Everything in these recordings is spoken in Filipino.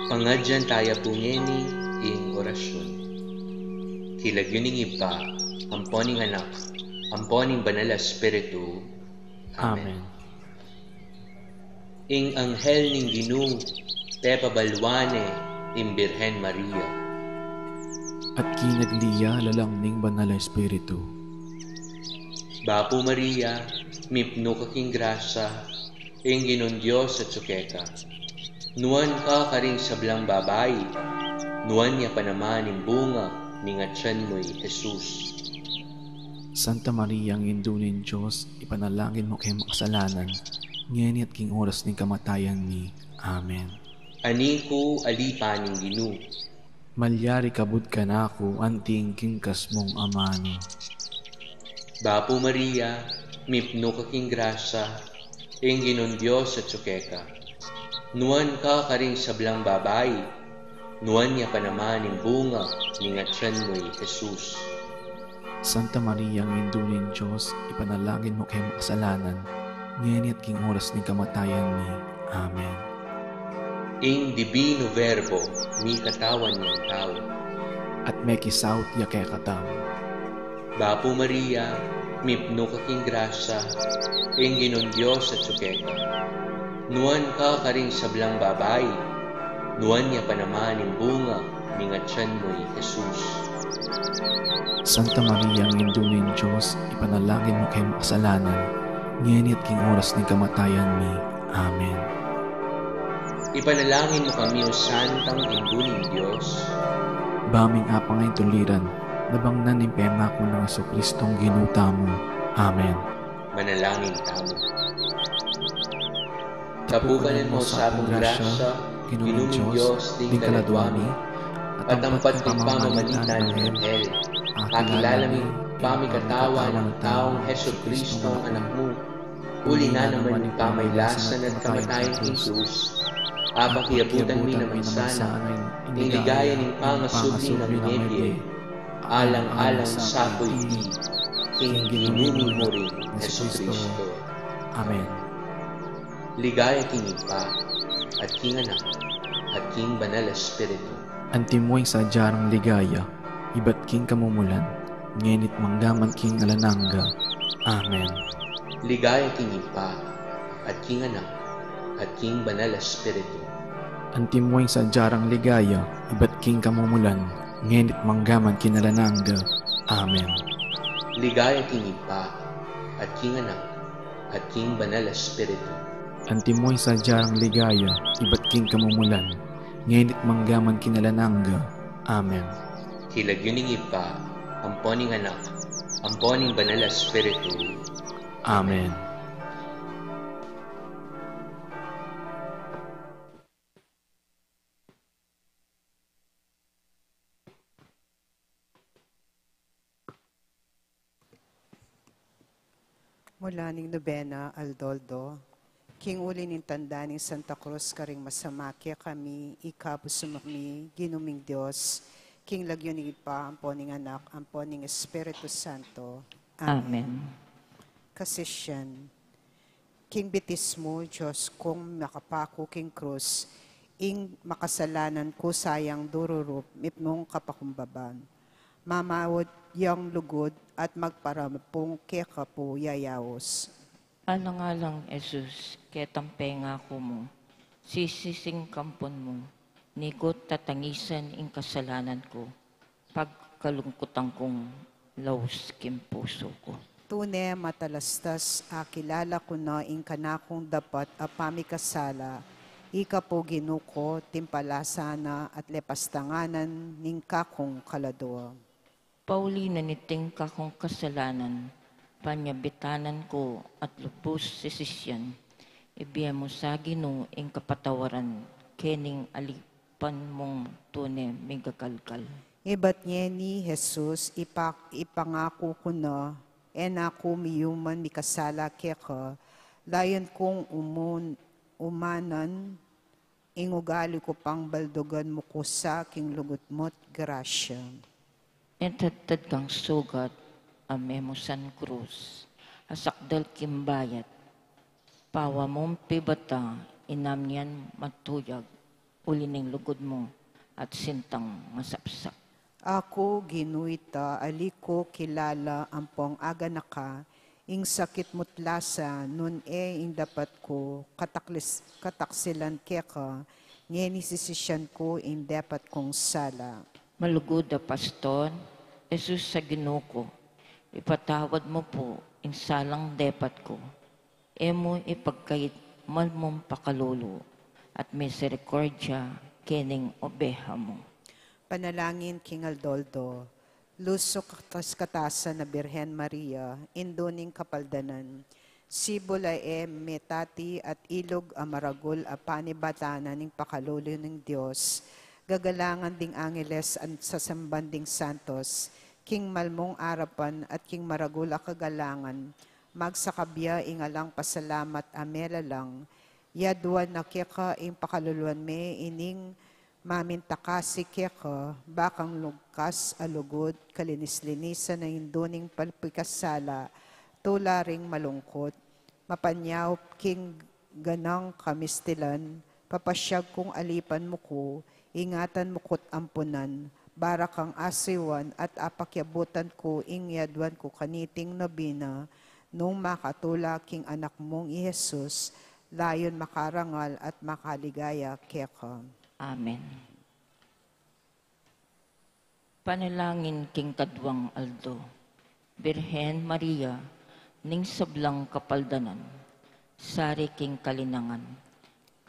Pangadyan tayo pungeni ing orasyon. Kilagyoning ipa, amponing anak, amponing banal na espiritu. Amen. Ing anghel ning Ginoo, te pabalwane, ing Birhen Maria. At kinagliya lalangning banal na espiritu. Bapo Maria, mipno kaking grasa, ing Ginon Diyos at sukeka. Nuan ka karing sablang babayi, nuan niya pa naman ing bunga, ningatsan mo'y Jesus. Santa Maria, ang indunin Diyos, ipanalangin mo kay makasalanan, ngayon at king oras ng kamatayan ni. Amen. Ani ko alipa ning Ginoo. Malyari kabud ka na ako, anting kingkas mong amano. Bapo Maria, mipno kaking grasa, ing Ginon Diyos at sukeka. Nuan ka karing sablang babayi, nuan niya pa naman ing bunga, ningatsan mo'y Jesus. Santa Maria, ang indunin Diyos, ipanalangin mo kay makasalanan, ngayon at king oras ng kamatayan ni. Amen. Ing Divino Verbo, mi katawan ng tao. At may kisawt ya kay katao. Bapo Maria, mipno kaking grasa, ing Ginon Diyos at sukeka. Nuan ka karing sablang babayi, nuan niya pa naman ing bunga, ningatsan mo'y Jesus. Santa Maria, ang indunin Diyos, ipanalangin mo kay makasalanan, ngayon at king oras ng kamatayan ni. Amen. Ipanalangin mo kami o Santang Induling Diyos. Baming apang ay tuliran, nabangnan ng pengako ng Jesucristong ginuta mo. Amen. Manalangin tamo. Tapukanan mo sa akong grasya, Ginuming Diyos, ding kaladwani, at ampat ng pamamalitan ng Anghel, kakilala mi pamikatawa ng taong Jesucristo ang anak mo, uli na naman ng pamaylasan at kamatayan ng Jesus, abang kiyabutan mi naman sana, ning ligaya ning pangasubli ng Nebye, alang-alang sa ako'y di, king ginuming mo rin, Jesucristo. Amen. Ligaya king ipa, at king anak, at king banal na espiritu. Antimoy sa jarang ligaya, iba't king kamumulan, ngenit manggaman king alananga. Amen. Ligaya king ipa, at king anak, at king banal na espiritu. Antimoy sa jarang ligaya, iba't king kamumulan, ngenit manggaman king alananga. Amen. Ligaya king ipa, at king anak, at king banal na espiritu. Antimoy sa jarang ligaya, iba't king kamumulan, ngenit manggaman kinalananga. Amen. Kilagyoning ipa, amponing anak, amponing banal na espiritu. Amen. Mula ning nobena, Aldoldo, king uli ning tanda ning Santa Cruz karing masamakya kami, ikabusumami, ginuming Diyos, king lagyo ning ipa, amponing anak, amponing Espiritu Santo. Amen. Kasisyan, king bitis mo, Diyos, kung makapako king krus, ing makasalanan ko sayang dururup, mipmong kapakumbaban. Mamawad yang lugod at magparamapong kekapo yayawos. Alang-alang, Jesus, ketampenga ko mo, sisising kampon mo, nikot tatangisan ing kasalanan ko, pagkalungkutan kong laos kim puso ko. Tune matalastas, kilala ko na ing kanakong dapat apamikasala, ikapo ginuko, timpalasana at lepastanganan ning kakong kaladwa. Pauli na niting kakong kasalanan, panyabitanan ko at lubos sisisyan, ibiya mo sa Ginoo ing kapatawaran, kening alipan mong tune migakalkal. Iba't niya ni Jesus, ipangako ko na, ako miyuman mikasala keka, layan kong umanan, ingugali ko pang baldogan mo ko sa king lugot mo't grasya. Entatad kang sugat, amemo san krus, asakdal kimbayat, pawa mong pibata, inamyan matuyag, uli ng lugod mo, at sintang masapsak. Ako ginuita, aliko kilala ampong aga naka, ing sakit mutlasa, nun ing dapat ko, kataksilan keka, ngeni sisisyan ko ing dapat kong sala. Malugod a pastor, Jesus sa Ginoo ko, ipatawad mo po ing salang dapat ko. Emo ipagkait man mong pakalulu, at misericordya kening obeha mo. Panalangin King Aldoldo, lusok katasan na Birhen Maria, indoning kapaldanan, sibula metati at ilog amaragul a panibatanan ning pakalulo ng Diyos, gagalangan ding angeles at sasambanding santos, King malmong arapan at King maragul a kagalangan, magsakabya ingalang pasalamat amela lang, yaduan na keka ing pakaluluan me ining mamintakasi keka, bakang lugkas alugod, kalinis-linisan na induning palpikasala, tularing malungkot, mapanyaw king ganang kamistilan, papasyag kong alipan mo ko, ingatan mo ko't ampunan, barakang asiwan at apakyabutan ko, ingyadwan ko kaniting nobina, nung makatula king anak mong Jesus, layon makarangal at makaligaya keka. Amen. Panalangin king Kadwang Aldo, Birhen Maria, ning sablang kapaldanan, sari king kalinangan,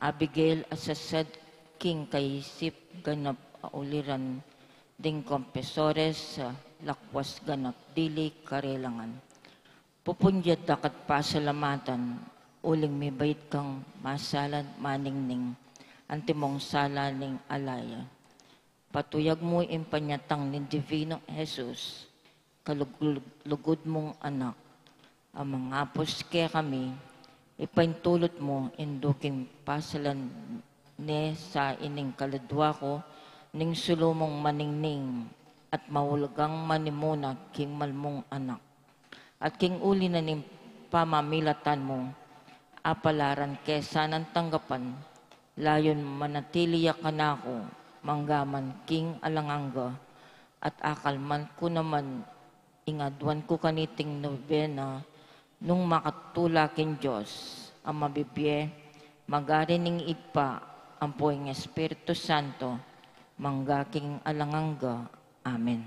Abigail asasad king kaisip ganap auliran, ding kompesores sa lakwas ganap dili karelangan. Pupunjad dakat pasalamatan, uling may bait kang masalan maningning, antimong sala ning alaya. Patuyag mo impanyatang ni Divino Jesus, kalugod mong anak, ang mga apos kaya kami, ipaintulot mo induking pasalan ne sa ining kaladwa ko, ning sulumong maningning, at maulagang manimuna king malmong anak. At king uli na ning pamamilatan mo, apalaran kesa ng tanggapan, layon manatiliya ka na ako, manggaman king alanganga, at akalman ko naman, ingadwan ko kaniting nobena, nung makatula king Diyos, ang mabibye, magarining itpa, ang poing Espiritu Santo, manggaking alanganga. Amen.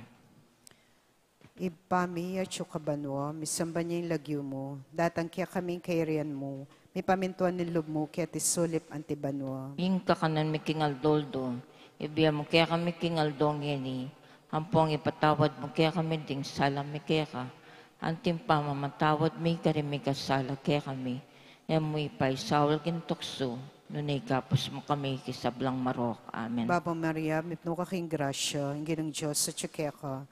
Ipami at yukabanwa, misamba niya yung lagyo mo, datang kaya kaming kairian mo, may pamintuan ng loob mo, kaya tisulip antibanwa. Yung kakanan mi king Aldoldo, ibiya mo kaya kami king Aldong yeni, hampong ipatawad mo kaya kami ding salam mi kaya ka, antim pa mamatawad mi karimi kasala kaya kami, yan mo ipaisawal kintokso, nunay kapos mo kami kisablang marok. Amen. Baba Maria, mipno ka king grasya, ang ginang Diyos sa tsukeka,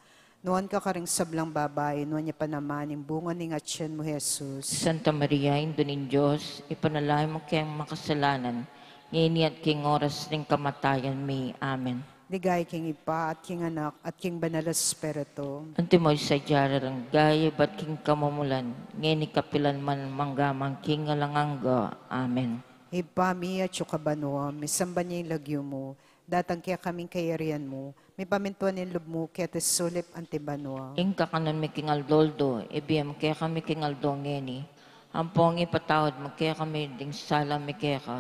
noon ka karing sablang babae, noon niya pa naman yung bunga ng atsyan mo, Jesus. Santa Maria, Indunin Diyos, ipanalangin mo kayang makasalanan, ngini at king oras ng kamatayan mi. Amen. Digay king ipa at king anak at king banal na Espiritu. Antimoy sa jararang gaya ba't king kamumulan, ngini kapilan man manggamang king alanganga. Amen. Ipami at yukabanwa, misamba niya yung lagyo mo, datang kaya kaming kairian mo, may pamintuan ng loob mo, kaya tisulip antibanwa. Ing kakanan mi king Aldoldo, ibiyam kaya kami king Aldo ngeni, ampong ipatawad mo kaya kami ding sala mi kaya ka,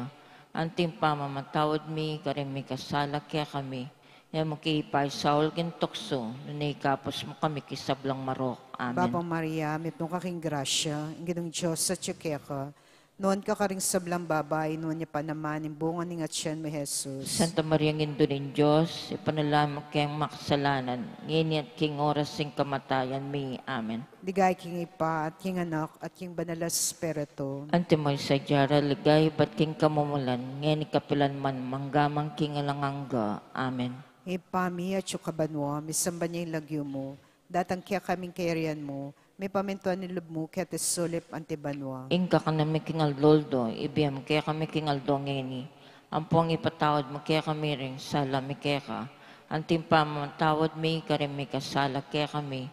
anting pamamatawad mi karim mi kasala kaya kami, yan mo kipay saul kintokso, nunay kapos mo kami kisablang marok. Amen. Baba Maria, mipno ka king grasya, ang ginang Diyos sa tsukeka, noon ka karing sablang babae, noon niya pa naman yung bunga ng atsyan mo, Jesus. Santa Maria Indunin Diyos, ipanalangin mo kayang makasalanan, ngini at king oras ng kamatayan mi. Amen. Digay king ipa at king anak at king banal na Espiritu. Antimoy sa jara, ligay ba't king kamumulan, ngini kapilan man manggamang king alanganga. Amen. Ipami at yukabanwa, misamba niya yung lagyo mo, datang kaya kaming kairian mo, may pamintuan ng loob mo, kaya tisulip antibanwa. Ing kakanami king Aldoldo, ibiyam kaya kami king Aldo ngini, ampong ipatawad mo kaya kami rin sala mi kaya ka, anting pamatawad mi karim mi kasala kaya kami,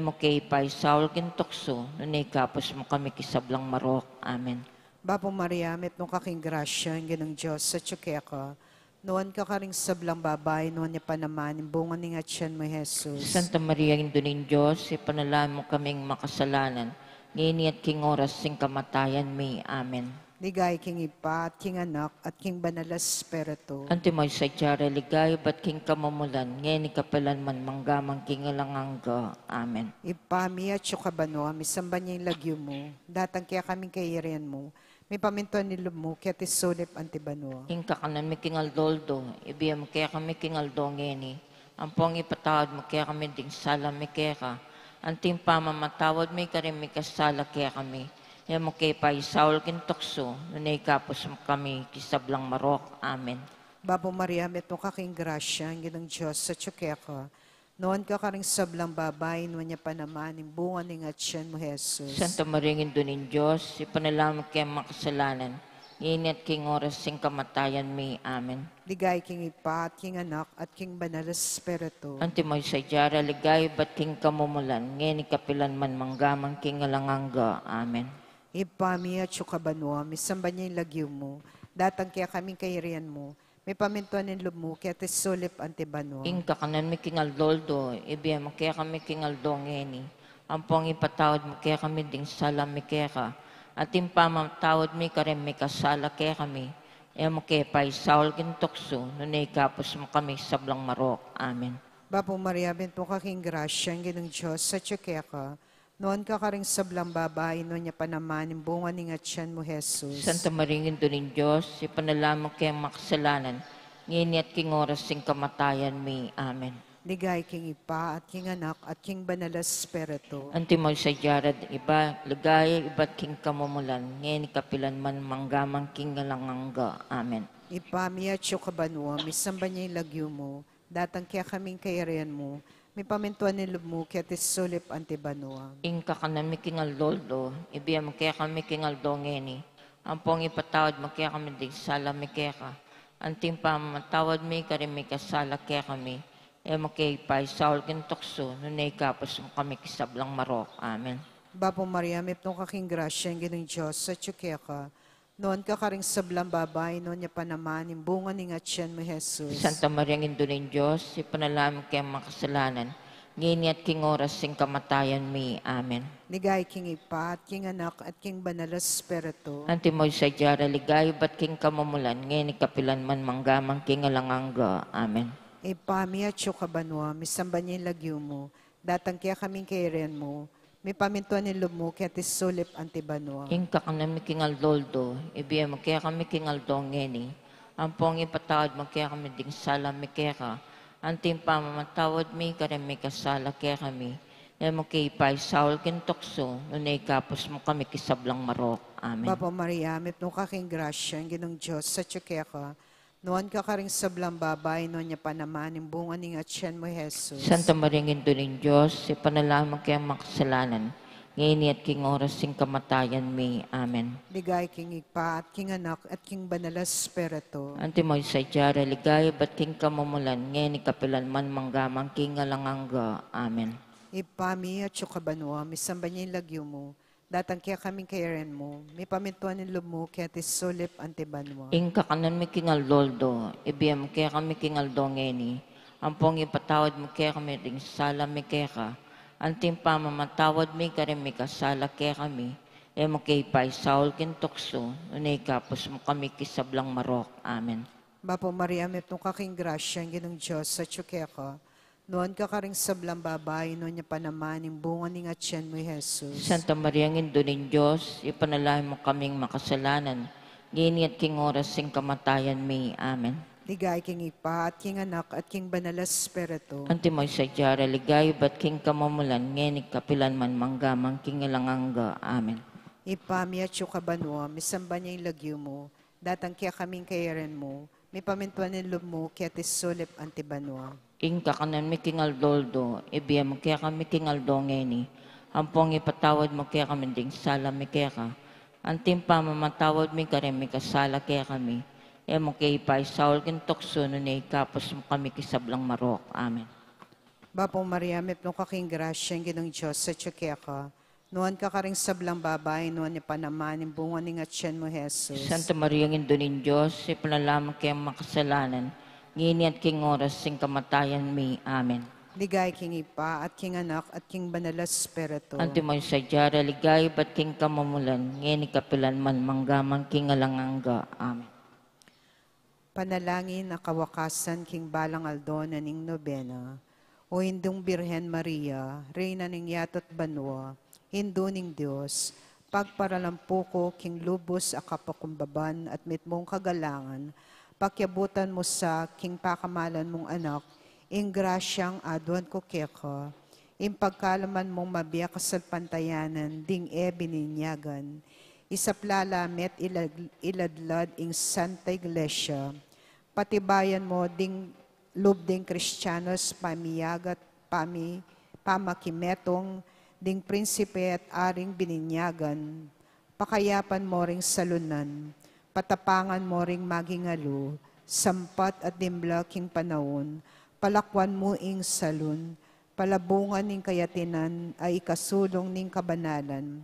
mo kay ipay saul kintokso, nunay kapos mo kami kisablang marok. Amen. Babo Maria, met nung kaking grasya, ang ginang Diyos sa tsukeka, Noon ka karing sablang babay, noon niya panaman, bunga ni nga tiyan mo, Jesus. Santa Maria, Ina ng Diyos, ipanalangin mo kaming makasalanan, ngayon at king oras sing kamatayan may. Amen. Ligay king Ipa, at king Anak, at king Banalas Espiritu. Antimoy sa tiyara, ligay, ba't king kamumulan, ngayon ikapalan man manggamang king alangangga. Amen. Ipami at sukabano, misamba niya yung lagyo mo, datang kaya kaming kairian mo, may pamintuan ni mo, kaya tisulip antibano. Ing kakanan mi king aldoldo, ibiyam kaya kami king aldo ngeni, ang pong ipatawad mo kaya kami ding sala mi kaya ka, anting pamamatawad mi karim mi kasala kaya kami, yan mo kaya pa isaul kintokso, nunay kapos mo kami kisablang marok. Amen. Babo Maria, metong kaking grasya, ang ginang Diyos sa tsukeka. Noon ka karing sablang babay, noon niya pa naman, yung bunga ni nga tiyan mo, Jesus. Santa Maria, Ina ng Diyos, ipanalangin kaya makasalanan, ngayon at king oras sing kamatayan may. Amen. Ligay king Ipa, at king Anak, at king Banalas Espiritu. Antimoy sa jara, ligay, ba't king kamumulan, ngayon ikapilan man manggamang king alangangga. Amen. Ipami at sukabano, misamba niya yung lagyo mo, datang kaya kaming kairian mo, may pamintuan ng loob mo, kaya tisulip antibano. Ing kakanan mi king aldoldo, ibiyam kaya kami king aldo ngeni, ang pong ipatawad mo kaya kami ding sala mi kaya ka, at yung pamatawad mi karim mi kasala kaya kami, e mo kaya pa isaul kintokso, nunay kapos mo kami sablang marok. Amen. Bapo Maria, bento kaking grasya, ang ginang Diyos sa tsukeka. Noon ka karing sablang babay, noon niya pa naman, yung bunga ni nga tiyan mo, Jesus. Santa Maria, Ina ng Diyos, ipanalangin mo kaya makasalanan, ngayon at king oras sing kamatayan may. Amen. Ligay king Ipa, at king Anak, at king Banalas Espiritu. Antimoy sa jarad, iba, ligaya, iba't king kamumulan, ngayon ikapilan man manggamang king alangangga. Amen. Ipami at sukabano, misamba niya yung lagyo mo, datang kaya kaming kairian mo, may pamintuan ni loob mo, kaya tisulip antibano. Ing kakanan mi king aldoldo, ibiyam kaya kami king aldo ngeni, ang pong ipatawad mo kaya kami ding sala mi kaya ka, anting pamamatawad mi karim mi kasala kaya kami, e mo kaya pa isaul kintokso, nunay kapos mo kami kisablang marok. Amen. Bapo Maria, may pnong kaking grasya, ang ginang Diyos sa tsukeka. Noon ka karing sablang babay, noon niya pa naman, yung bunga ni nga tiyan mo, Jesus. Santa Maria, Ina ng Diyos, ipanalangin kaya makasalanan, ngayon at king oras sing kamatayan may. Amen. Ligay king Ipa, at king Anak, at king Banalas Espiritu. Antimoy sa jara, ligay, ba't king kamumulan, ngayon ikapilan man manggamang king alangangga. Amen. Ipami at sukabano, misamba niya yung lagyo mo, datang kaya kaming kairian mo, may pamintuan ni loob mo, kaya tisulip antibano. Ing kakanan mi king aldoldo, ibiyam mo kaya kami king aldo ngeni, ang pong ipatawad mo kaya kami ding sala mi kaya ka, anting pamamatawad mi karim mi kasala kaya kami, e mo kaya pa isaul kintokso, nunay kapos mo kami kisablang marok. Amen. Bapo Maria, may pnong kaking grasya, ang ginang Diyos sa tsukeka. Noon ka karing sablang babay, noon niya pa naman, yung bunga ni nga tiyan mo, Jesus. Santa Maria, Ina ng Diyos, ipanalangin mo kaya makasalanan, ngayon at king oras sing kamatayan may. Amen. Ligay king Ipa, at king Anak, at king Banalas Espiritu. Antimoy sa jara, ligay, ba't king kamumulan, ngayon ikapilan man manggamang king alangangga. Amen. Ipami at sukabano, misamba niya yung lagyo mo, datang kaya kaming kairian mo, may pamintuan ni loob mo, kaya tisulip antibano. Ing kakanan mi king aldoldo, ibiyam kaya kami king aldo ngeni, ang pong ipatawad mo kaya kami ding sala mi kaya ka, anting pamamatawad mi karim mi kasala kaya kami, e mo kaya pa isaul kintokso, unay kapos mo kami kisablang marok. Amen. Bapo Maria, may pnong kaking grasya, ang ginang Diyos sa tsukeka. Noon ka karing sablang babay, noon niya pa naman, yung bunga ni nga tiyan mo, Jesus. Santa Maria, Ina ng Diyos, ipanalangin mo kaming makasalanan, ngayon at king oras sing kamatayan may. Amen. Ligay king Ipa, at king Anak, at king Banalas Espiritu. Antimoy sa jara, ligay, ba't king kamumulan, ngayon ikapilan man manggamang king alangangga. Amen. Ipami at sukabano, misamba niya yung lagyo mo, datang kaya kaming kairian mo, may pamintuan ni loob mo, kaya tisulip antibano. Ing kakanan mi king aldoldo, ibiyam mo kaya kami king aldo ngeni, ang pong ipatawad mo kaya kami ding sala mi kaya ka, anting pamamatawad mi karim mi kasala kaya kami, e mo kaya pa isaul kintokso, nunay kapos mo kami kisablang marok. Amen. Bapo Maria, may pnong kaking grasya, ang ginang Diyos sa tsukeka. Nuan ka karing sablang babay, nuan niya panaman, yung bunga ni nga tiyan mo, Jesus. Santa Maria, Indonin Diyos, ipinalaman kayong makasalanan, ngini at king oras, sing kamatayan may. Amen. Ligay king ipa, at king anak, at king banal espiritu. Antimoy sa jara, ligay, ba't king kamamulan, ngini kapilan man, manggaman, king alanganga. Amen. Panalangin na kawakasan king balang Aldona ning nobena, o Hindong Birhen Maria, Reyna ning yatot banwa, Hindo ning Diyos, pagparalampo ko king lubos a kapakumbaban at mitmong kagalangan, pakyabutan mo sa king pakamalan mong anak, ing grasyang aduan ko keka, ing pagkalaman mong mabiyak kasal pantayanan, ding bininyagan, isaplalamet iladlad ing Santa Iglesia, patibayan mo ding lubding Kristiyanos pamiyagat pamakimetong ding prinsipe at aring bininyagan, pakayapan mo ring salunan, patapangan mo ring magingalo, sampat at dimbla king panahon, palakwan mo ing salun, palabungan ning kayatinan ay ikasulong ning kabanalan,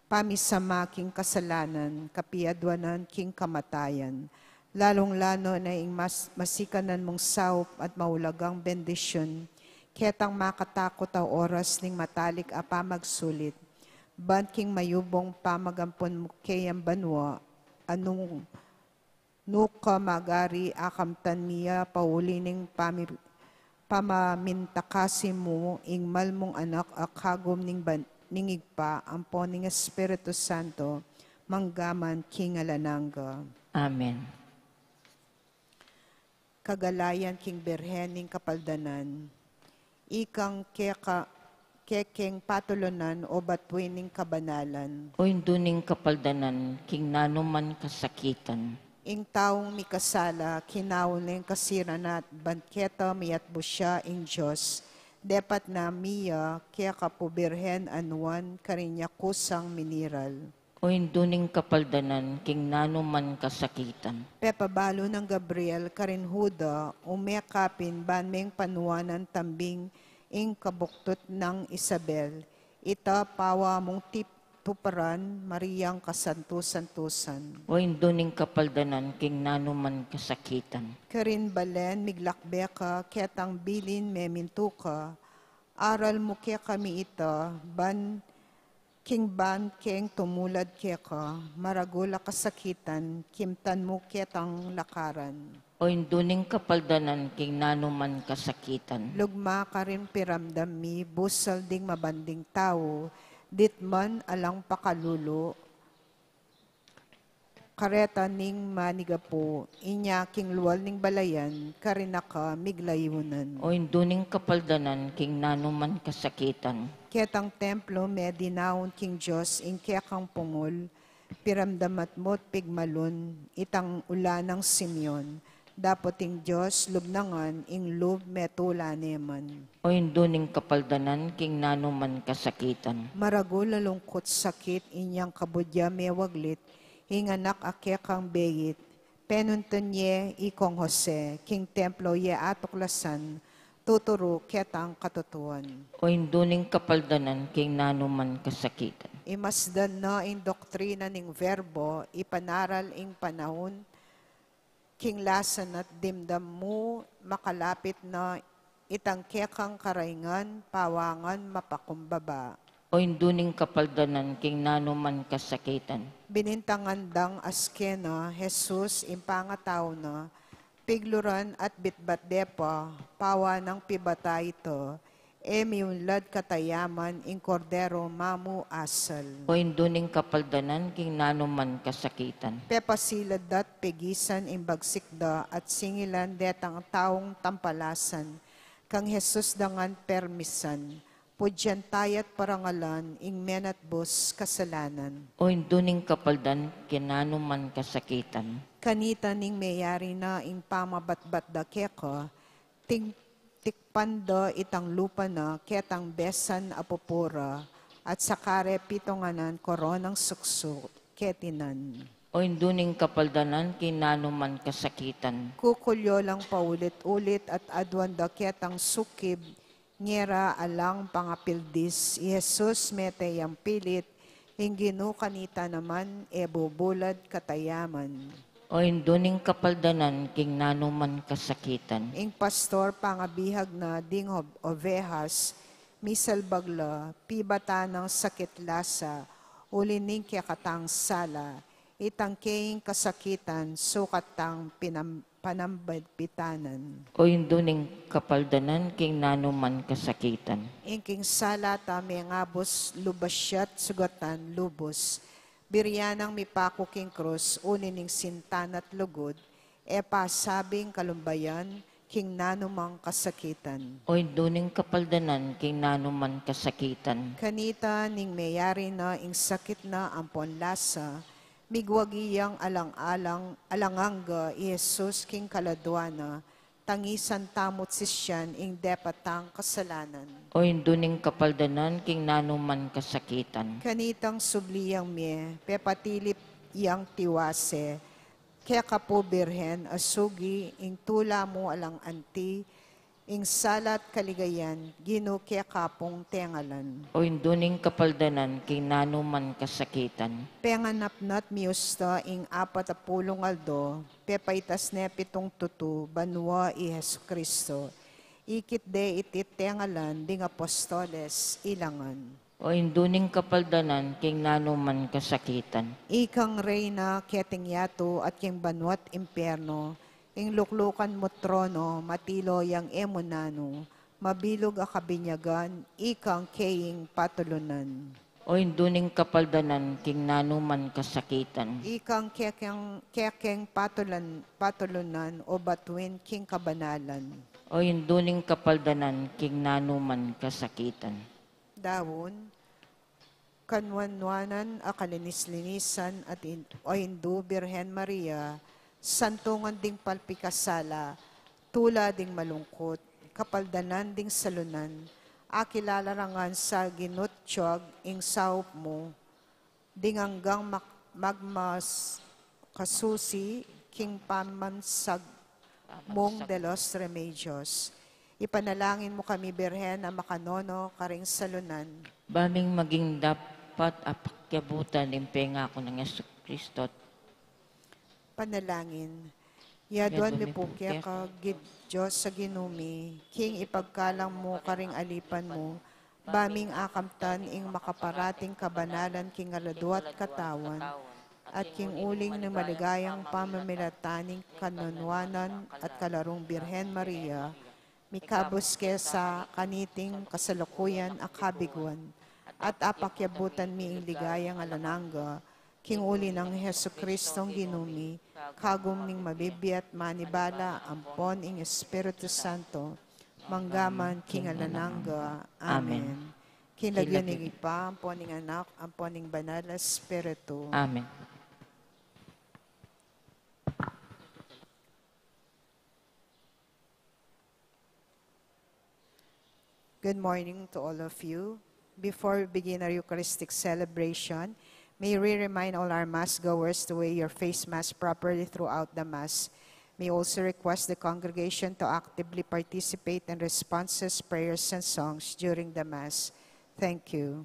pamisama king kasalanan, kapiadwanan king kamatayan, lalong-lano na ing masikanan mong saup at maulagang bendisyon, ketang makatakot ang oras ning matalik a pamagsulit, ban king mayubong pamagampon mo kayang banwa, anong nuka magari akamtan niya pauli ning pamamintakasi mo ing malmong anak akagom ning ningigpa ampo ning Espiritu Santo manggaman king alananga. Amen. Kagalayan king Birhen ning kapaldanan, ikang kekeng patulonan o batwining kabanalan. O induning kapaldanan, king nanuman kasakitan. Ing taong mikasala, kinauning kasiranat, banketa miyatbo siya ing Diyos, depat na miya, kaya kapubirhen anuan, karinya kusang miniral. O induning kapaldanan, king nanuman kasakitan. Pepabalo ng Gabriel, karin Huda, umekapin banmeng panuanan tambing, ing kabuktot ng Isabel, ita pawa mong tuparan, Mariyang kasantusan-tusan. O induning kapaldanan, king nanuman kasakitan. Karin balen, miglakbeka, ketang bilin, memintuka, aral mo kaya kami ita, ban keng tumulad keka, maragula kasakitan, kimtan mo ketang lakaran. O induning kapaldanan, king nanuman kasakitan. Lugma ka rin piramdam mi, busal ding mabanding tao, ditman alang pakalulo, kareta ning manigapo, inyaking luwal ning balayan, karinaka miglayunan. O induning kapaldanan, king nanuman kasakitan. Ketang templo medinaon king Diyos, ing kekang pungol, piramdamat mo't pigmalon, itang ulanang Simeon, dapoting Diyos lubnangan, ing lub metula neman. O induning kapaldanan, king nanuman kasakitan. Maragula lungkot sakit, inyang kabudya mewaglit, hinganak akekang beyit, penunton ye ikong Jose, king templo ye atuklasan, tuturo ketang katutuan. O induning kapaldanan, king nanuman kasakitan. Imasdan na ing doktrina ning verbo, ipanaral ing panahon, king lasan at dimdam mo, makalapit na itang kekang karaingan, pawangan, mapakumbaba. O induning kapaldanan, king nanuman kasakitan. Binintangan dang askena, Jesus, impangataw na, pigluran at bitbat depa, pawa ng pibata ito, miunlad katayaman, ing kordero mamu asal. O induning kapaldanan, king nanuman kasakitan. Pepasilad dat pegisan imbagsikda at singilan detang taong tampalasan, kang Jesus dangan permisan, pudyan tayat parangalan, ing menat bos kasalanan. O induning kapaldan, kinanuman kasakitan. Kanita ning mayari na ing pamabatbat da keka, tikpanda itang lupa na ketang besan apopora, at sakare pitonganan koronang sukso, ketinan. O induning kapaldanan, kinanuman kasakitan. Kukulyo lang paulit-ulit at adwan da ketang sukib, Ngera alang pangapildis, Jesus mete yang pilit, hingginu kanita naman ebubulad katayaman. O induning kapaldanan king nanuman kasakitan. Ing pastor pangabihag na ding ovehas, misal bagla, pibata ng sakit lasa, ulining kya katang sala, itangkeing kasakitan, sukatang panambadpitanan. O induning kapaldanan king nanuman kasakitan. Ing sala tami ngabos lubasyat sugatan lubos, biryanang mipako king krus, unining sintan at lugod, e pasabing kalumbayan, king nanumang kasakitan. O induning kapaldanan king nanuman kasakitan. Kanita ning mayari na ing sakit na ampon lasa, migwagiyang alanganga Jesus king kaladwana, tangisan tamot sisyan ing depatang kasalanan. O induning kapaldanan king nanuman kasakitan. Kanitang subliyang me, pepatilip yang tiwase, kaya kapo birhen asugi ing tula mo alang anti, ing salat kaligayan, gino kaya kapong tengalan. O induning kapaldanan king nanuman kasakitan. Penganapnat miusta ing 40 aldo, pepaitas ne 7 tutu, banwa i Jesu Kristo. Ikit de itit tengalan, ding apostoles, ilangan. O induning kapaldanan king nanuman kasakitan. Ikang reyna keting yato at yung banwat impyerno, ing luklukan mo trono, matilo yang emonano, mabilog a kabinyagan, ikang keing patulunan. O induning kapaldanan king nanuman kasakitan. Ikang kekeng patulunan o batuin king kabanalan. O induning kapaldanan king nanuman kasakitan. Dawon, kanwanwanan a kalinis-linisan at o Hindu Birhen Maria, santungan ding palpikasala, tula ding malungkot, kapaldanan ding salunan, akilalarangan sa ginutsyog ing saup mo, ding hanggang magmas kasusi, king pamansag mong de los remedios. Ipanalangin mo kami, Birhen, na makanono karing salunan. Baming maging dapat apakyabutan impenga ko ng Yesu Kristo. Panalangin. Yaduan mi po kaya ka, Diyos sa ginumi, king ipagkalang mo karing alipan mo, baming akamtan ing makaparating kabanalan king aladuat katawan, at king uling ng maligayang pamamilataning kanunwanan at kalarong Birhen Maria, mikabos kesa kaniting kasalukuyan akabiguan, at apakyabutan mi ing ligayang alananga, king uli ng Hesu Kristong ginumi, kagum ning mabibiyat manibala, ampon ing Espiritu Santo, manggaman king alananga. Amen. Kinlagyan ning ipa, ampon ning anak, ampon ning banal na Espiritu. Amen. Good morning to all of you. Before we begin our Eucharistic celebration, may we remind all our Mass goers to wear your face mask properly throughout the Mass. May also request the congregation to actively participate in responses, prayers, and songs during the Mass. Thank you.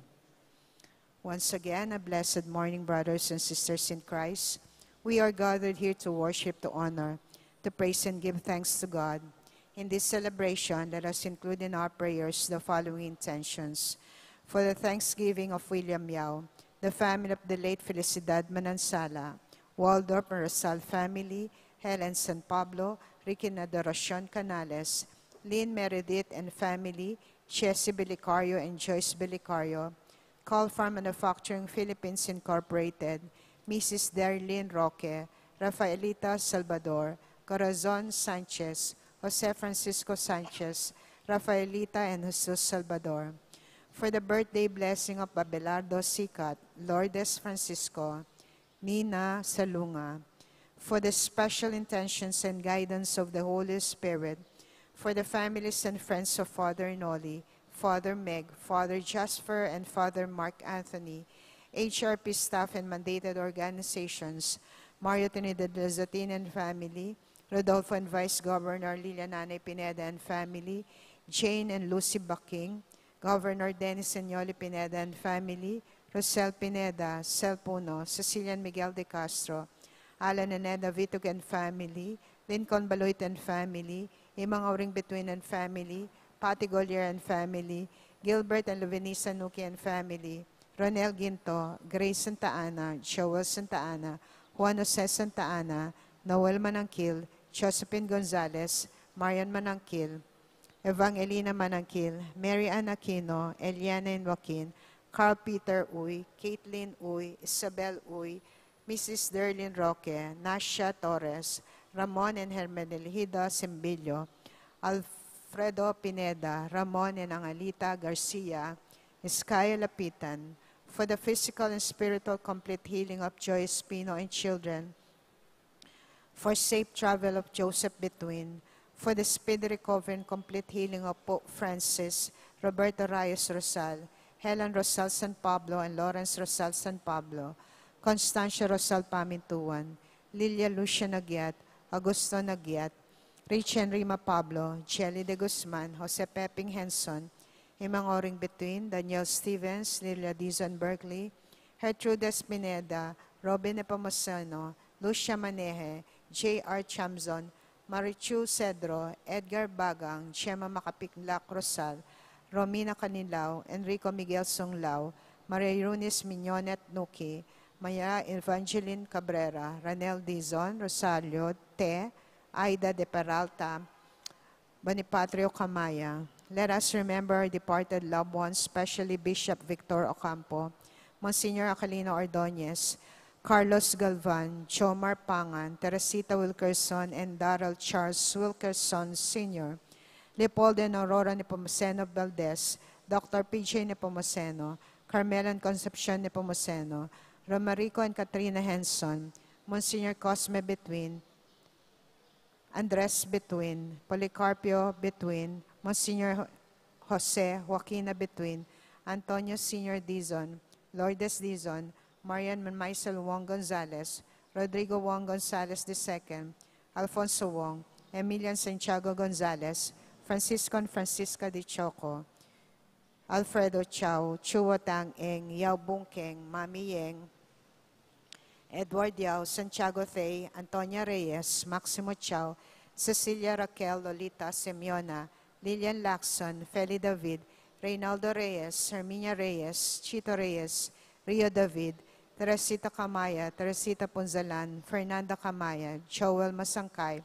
Once again, a blessed morning, brothers and sisters in Christ. We are gathered here to worship, to honor, to praise and give thanks to God. In this celebration, let us include in our prayers the following intentions. For the thanksgiving of William Yao, the family of the late Felicidad Manansala, Waldorf and Rosal family, Helen San Pablo, Ricky Adoracion Canales, Lynn Meredith and family, Chessy Belicario and Joyce Belicario, Call Farm Manufacturing Philippines Incorporated, Mrs. Darlene Roque, Rafaelita Salvador, Corazon Sanchez, Jose Francisco Sanchez, Rafaelita and Jesus Salvador. For the birthday blessing of Abelardo Sicat, Lourdes Francisco, Nina Salunga. For the special intentions and guidance of the Holy Spirit, for the families and friends of Father Noli, Father Meg, Father Jasper, and Father Mark Anthony, HRP staff and mandated organizations, Mario Trinidad Zatin and family, Rodolfo and Vice Governor Lilianane Pineda and family, Jane and Lucy Baking, Governor Dennis Senyoli Pineda and family, Rosel Pineda, Sel Puno, Cecilian Miguel de Castro, Alan and Eda Vitug and family, Lincoln Baloit and family, Imang Auring Between and family, Patty Gollier and family, Gilbert and Luvenisa Nuki and family, Ronel Ginto, Grace Santa Ana, Joel Santa Ana, Juan Jose Santa Ana, Noel Manangkil, Josephine Gonzalez, Marian Manangkil, Evangelina Manangkil, Mary Ann Aquino, Eliana and Joaquin, Carl Peter Uy, Caitlin Uy, Isabel Uy, Mrs. Derlin Roque, Nasha Torres, Ramon and Hermenegilda Sembillo, Alfredo Pineda, Ramon and Angelita Garcia, Iskaya Lapitan, for the physical and spiritual complete healing of Joyce Pino and children, for safe travel of Joseph Between, for the speedy recovery and complete healing of Pope Francis, Roberto Reyes Rosal, Helen Rosal San Pablo and Lawrence Rosal San Pablo, Constancia Rosal Pamintuan, Lilia Lucia Nagyat, Augusto Nagyat, Rich and Rima Pablo, Jelly de Guzman, Jose Peping Henson, Imang Oring Between, Daniel Stevens, Lilia Dizon Berkeley, Gertrudes Pineda, Robin Nepomuceno, Lucia Maneje, J.R. Chamzon, Marichu Cedro, Edgar Bagang, Chema Makapiklak Rosal, Romina Canilao, Enrico Miguel Songlao, Maria Yunis Mignonet Nuki, Maya Evangeline Cabrera, Ranel Dizon, Rosario Te, Aida de Peralta, Bonipatrio Camaya. Let us remember our departed loved ones, especially Bishop Victor Ocampo, Monsignor Aquilino Ordonez, Carlos Galvan, Chomar Pangan, Teresita Wilkerson, and Darrell Charles Wilkerson Sr., Leopoldo and Aurora Nepomuceno Valdez, Dr. P.J. Nepomuceno, Carmela and Concepcion Nepomuceno, Romarico and Katrina Henson, Monsignor Cosme Between, Andres Between, Policarpio Between, Monsignor Jose Joaquina Between, Antonio Sr. Dizon, Lourdes Dizon, Marian Maisel Wong Gonzalez, Rodrigo Wong Gonzalez II, Alfonso Wong, Emilian Santiago Gonzalez, Francisco and Francisca de Choco, Alfredo Chow, Chuo Tang Eng, Yao Bungkeng, Mami Yeng, Edward Yao, Santiago Thay, Antonia Reyes, Maximo Chow, Cecilia Raquel, Lolita Semiona, Lilian Lacson, Feli David, Reynaldo Reyes, Herminia Reyes, Chito Reyes, Rio David, Teresita Camaya, Teresita Punzalan, Fernanda Camaya, Joel Masangkay,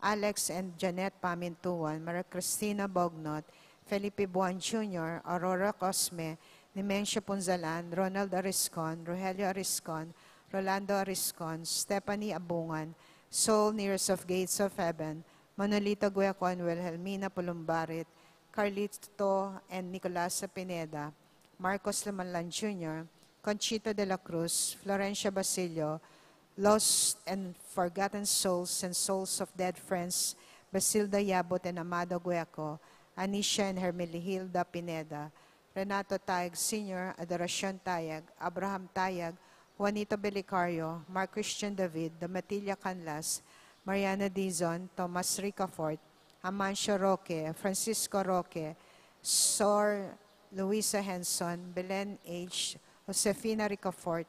Alex and Janet Pamintuan, Maria Cristina Bognot, Felipe Buan Jr., Aurora Cosme, Nemensio Punzalan, Ronald Ariscon, Rogelio Ariscon, Rolando Ariscon, Stephanie Abungan, Soul Nearest of Gates of Heaven, Manolito Guiacon, Wilhelmina Pulumbarit, Carlito and Nicolas Pineda, Marcos Lamanlan Jr., Conchita de la Cruz, Florencia Basilio, Lost and Forgotten Souls and Souls of Dead Friends, Basilda Yabot and Amado Gueco, Anisha and Hermelihilda Pineda, Renato Tayag Sr., Adoracion Tayag, Abraham Tayag, Juanito Belicario, Mark Christian David, Damatilla Canlas, Mariana Dizon, Tomas Ricafort, Amancio Roque, Francisco Roque, Sor Luisa Henson, Belen H., Josefina Ricafort,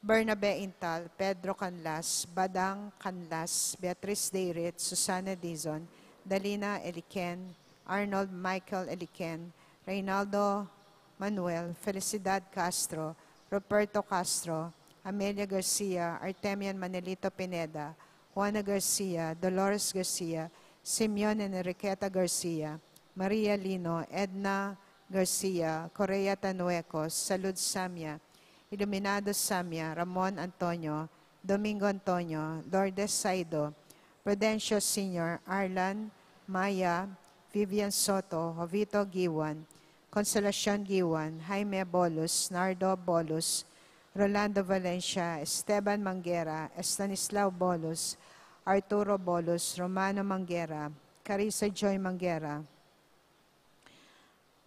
Bernabe Intal, Pedro Canlas, Badang Canlas, Beatriz Deirit, Susana Dizon, Dalina Eliken, Arnold Michael Eliken, Reynaldo Manuel, Felicidad Castro, Roberto Castro, Amelia Garcia, Artemian Manelito Pineda, Juana Garcia, Dolores Garcia, Simeon and Enriqueta Garcia, Maria Lino, Edna Garcia, Correa Tanuecos, Salud Samia, Iluminado Samia, Ramon Antonio, Domingo Antonio, Lourdes Saido, Prudencio Sr., Arlan, Maya, Vivian Soto, Jovito Giwan, Consolacion Giwan, Jaime Bolus, Nardo Bolus, Rolando Valencia, Esteban Manguera, Estanislao Bolus, Arturo Bolus, Romano Manguera, Carissa Joy Manguera,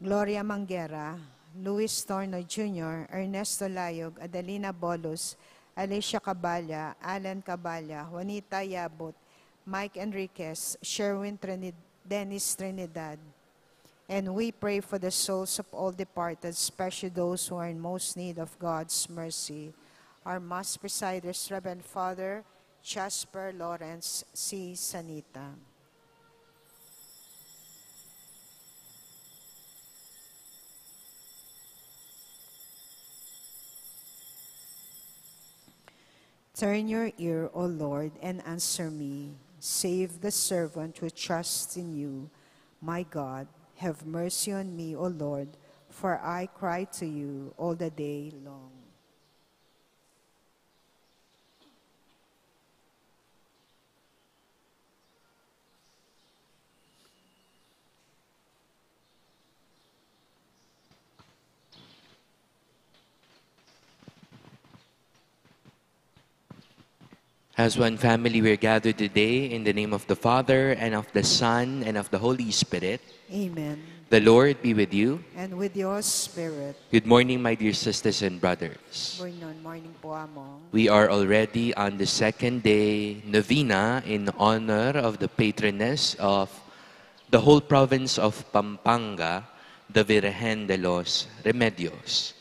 Gloria Manguera, Luis Torno Jr., Ernesto Layog, Adelina Bolus, Alicia Caballa, Alan Caballa, Juanita Yabot, Mike Enriquez, Sherwin Dennis Trinidad. And we pray for the souls of all departed, especially those who are in most need of God's mercy. Our Mass presiders, Reverend Father Jasper Lawrence C. Sanita. Turn your ear, O Lord, and answer me. Save the servant who trusts in you. My God, have mercy on me, O Lord, for I cry to you all the day long. As one family, we are gathered today in the name of the Father, and of the Son, and of the Holy Spirit. Amen. The Lord be with you. And with your spirit. Good morning, my dear sisters and brothers. Morning po, Amo. We are already on the second day novena in honor of the patroness of the whole province of Pampanga, the Virgen de los Remedios.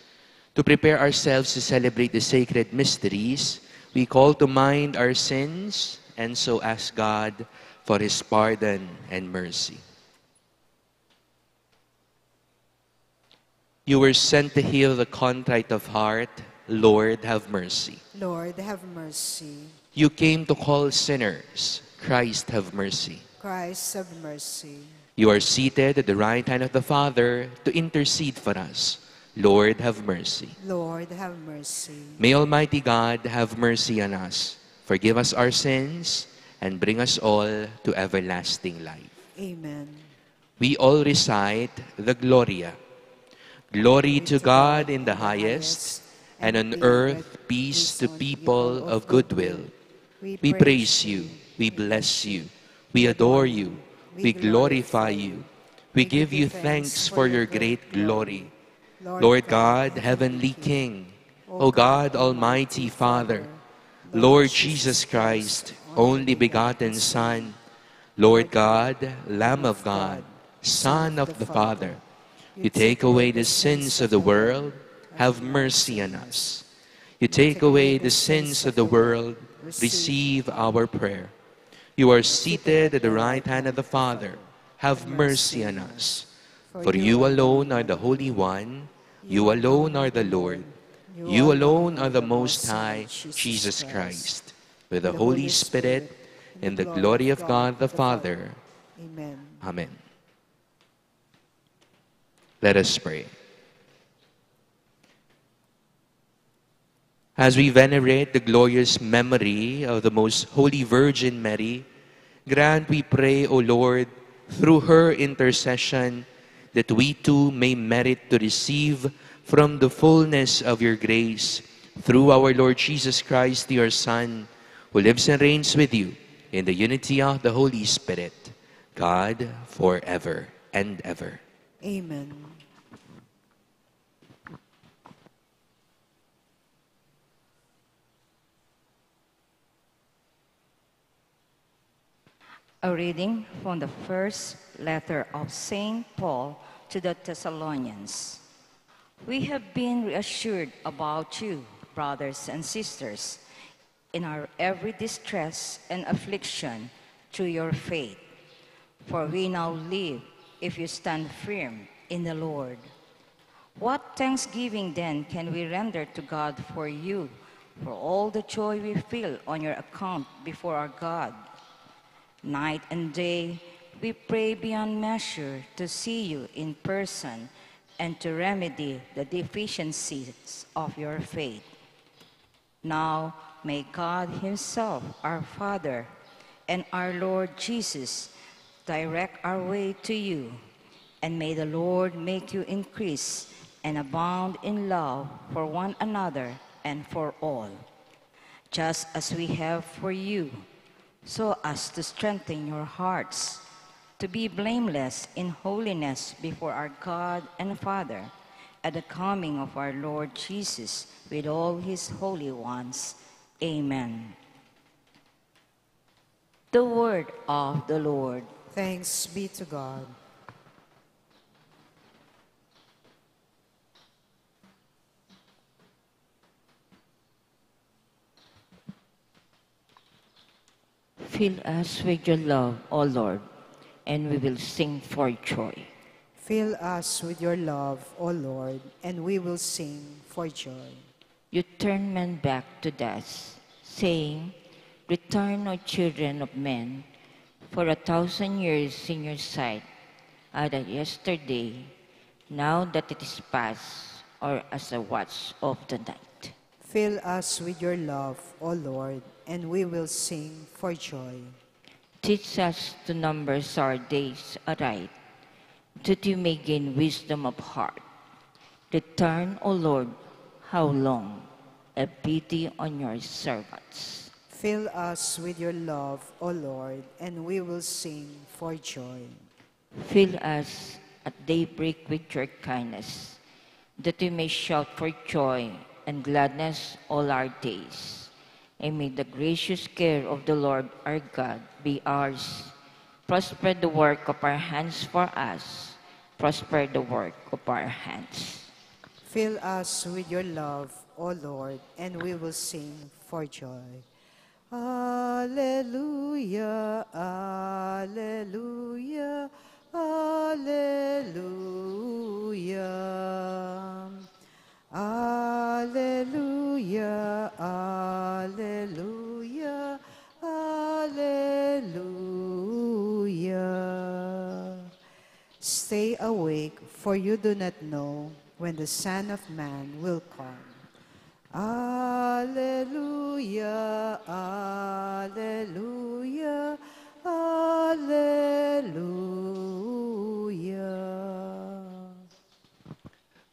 To prepare ourselves to celebrate the sacred mysteries, we call to mind our sins and so ask God for His pardon and mercy. You were sent to heal the contrite of heart. Lord, have mercy. Lord, have mercy. You came to call sinners. Christ, have mercy. Christ, have mercy. You are seated at the right hand of the Father to intercede for us. Lord, have mercy. Lord, have mercy. May Almighty God have mercy on us, forgive us our sins, and bring us all to everlasting life. Amen. We all recite the Gloria. Glory to God in the highest, and on earth peace to people of good will. We praise you, we bless you, we adore you, we glorify you. We give you thanks for your great glory. Lord God, Heavenly King, O God, Almighty Father, Lord Jesus Christ, only begotten Son, Lord God, Lamb of God, Son of the Father, you take away the sins of the world, have mercy on us. You take away the sins of the world, receive our prayer. You are seated at the right hand of the Father, have mercy on us. For you alone are the Holy One, you alone are the Lord, you alone are the Most High, Jesus Christ, with the Holy Spirit, in the glory of God the Father. Amen. Amen. Let us pray. As we venerate the glorious memory of the Most Holy Virgin Mary, grant, we pray, O Lord, through her intercession, that we too may merit to receive from the fullness of your grace, through our Lord Jesus Christ, your Son, who lives and reigns with you in the unity of the Holy Spirit, God, forever and ever. Amen. A reading from the first letter of St. Paul to the Thessalonians. We have been reassured about you, brothers and sisters, in our every distress and affliction through your faith. For we now live if you stand firm in the Lord. What thanksgiving then can we render to God for you, for all the joy we feel on your account before our God? Night and day, we pray beyond measure to see you in person and to remedy the deficiencies of your faith. Now, may God Himself, our Father, and our Lord Jesus direct our way to you, and may the Lord make you increase and abound in love for one another and for all, just as we have for you, so as to strengthen your hearts, to be blameless in holiness before our God and Father, at the coming of our Lord Jesus with all His holy ones. Amen. The word of the Lord. Thanks be to God. Fill us with your love, O Lord, and we will sing for joy. Fill us with your love, O Lord, and we will sing for joy. You turn men back to dust, saying, Return, O children of men, for 1,000 years in your sight are as yesterday, now that it is past, or as a watch of the night. Fill us with your love, O Lord, and we will sing for joy. Teach us to number our days aright, that you may gain wisdom of heart. Return, O Lord, how long? Have pity on your servants. Fill us with your love, O Lord, and we will sing for joy. Fill us at daybreak with your kindness, that we may shout for joy and gladness all our days. And may the gracious care of the Lord our God be ours. Prosper the work of our hands for us. Prosper the work of our hands. Fill us with your love, O Lord, and we will sing for joy. Alleluia, alleluia, alleluia. Alleluia, alleluia, alleluia. Stay awake, for you do not know when the Son of Man will come. Alleluia, alleluia, alleluia.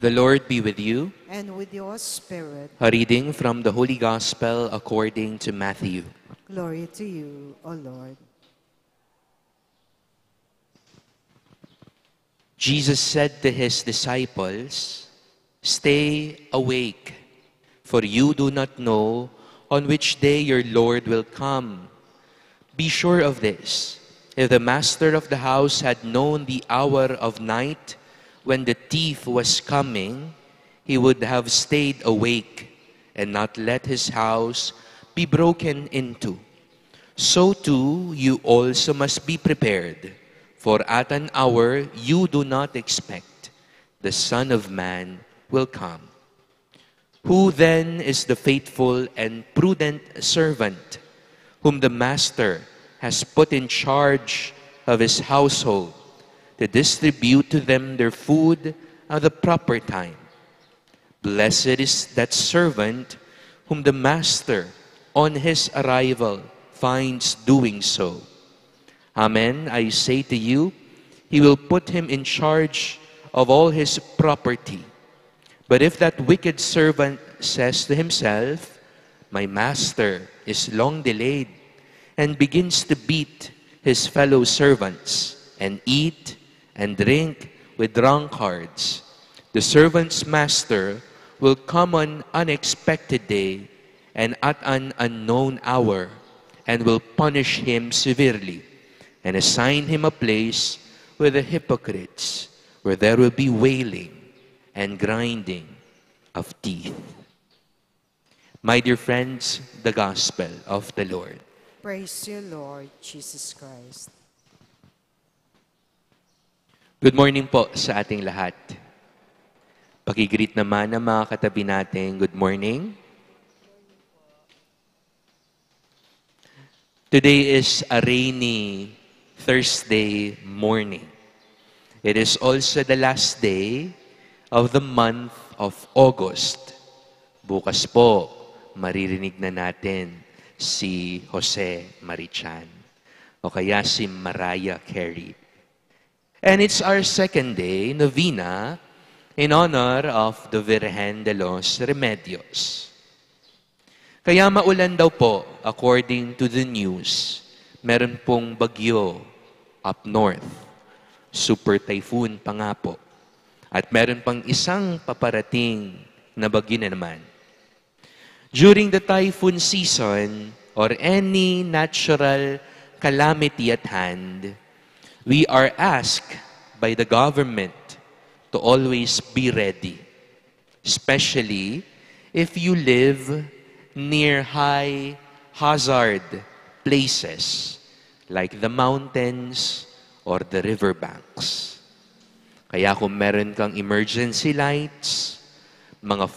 The Lord be with you. And with your spirit. A reading from the Holy Gospel according to Matthew. Glory to you, O Lord. Jesus said to his disciples, "Stay awake, for you do not know on which day your Lord will come. Be sure of this, if the master of the house had known the hour of night when the thief was coming, he would have stayed awake and not let his house be broken into. So too, you also must be prepared, for at an hour you do not expect, the Son of Man will come. Who then is the faithful and prudent servant whom the master has put in charge of his household to distribute to them their food at the proper time? Blessed is that servant whom the master on his arrival finds doing so. Amen, I say to you, he will put him in charge of all his property. But if that wicked servant says to himself, my master is long delayed, and begins to beat his fellow servants and eat and drink with drunkards, the servant's master will come on unexpected day and at an unknown hour, and will punish him severely, and assign him a place with the hypocrites, where there will be wailing and grinding of teeth." My dear friends, the Gospel of the Lord. Praise you, Lord Jesus Christ. Good morning po sa ating lahat. Pakigreet naman ang mga katabi natin. Good morning. Today is a rainy Thursday morning. It is also the last day of the month of August. Bukas po, maririnig na natin si Jose Marichan o kaya si Mariah Carey. And it's our second day, novena, in honor of the Virgen de los Remedios. Kaya maulan daw po, according to the news, meron pong bagyo up north. Super typhoon pa nga po. At meron pang isang paparating na bagyo na naman. During the typhoon season or any natural calamity at hand, We are asked by the government to always be ready, especially if you live near high hazard places like the mountains or the riverbanks. Kaya kung meron kang emergency lights, mga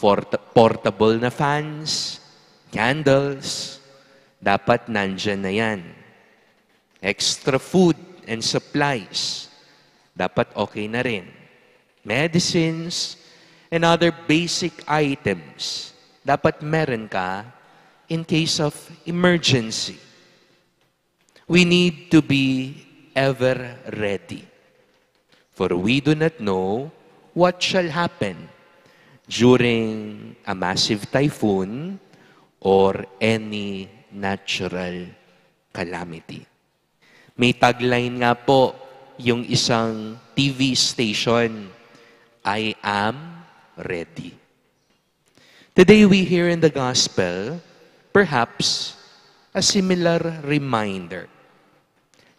portable na fans, candles, dapat nandyan na yan. Extra food and supplies, dapat okay na rin. Medicines and other basic items, dapat meron ka in case of emergency. We need to be ever ready, for we do not know what shall happen during a massive typhoon or any natural calamity. May tagline nga po yung isang TV station, I am ready. Today we hear in the gospel, perhaps, a similar reminder.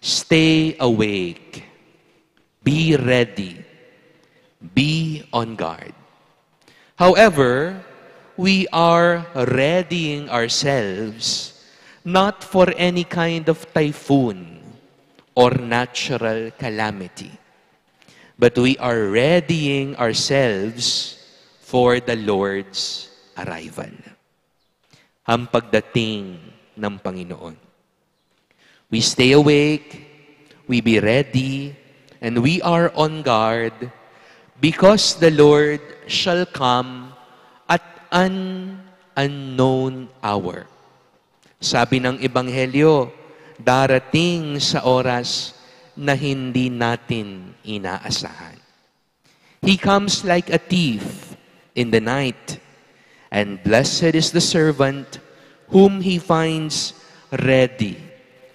Stay awake. Be ready. Be on guard. However, we are readying ourselves not for any kind of typhoon or natural calamity, but we are readying ourselves for the Lord's arrival. Ang pagdating ng Panginoon. We stay awake, we be ready, and we are on guard because the Lord shall come at an unknown hour. Sabi ng Ebanghelyo, darating sa oras na hindi natin inaasahan. He comes like a thief in the night, and blessed is the servant whom he finds ready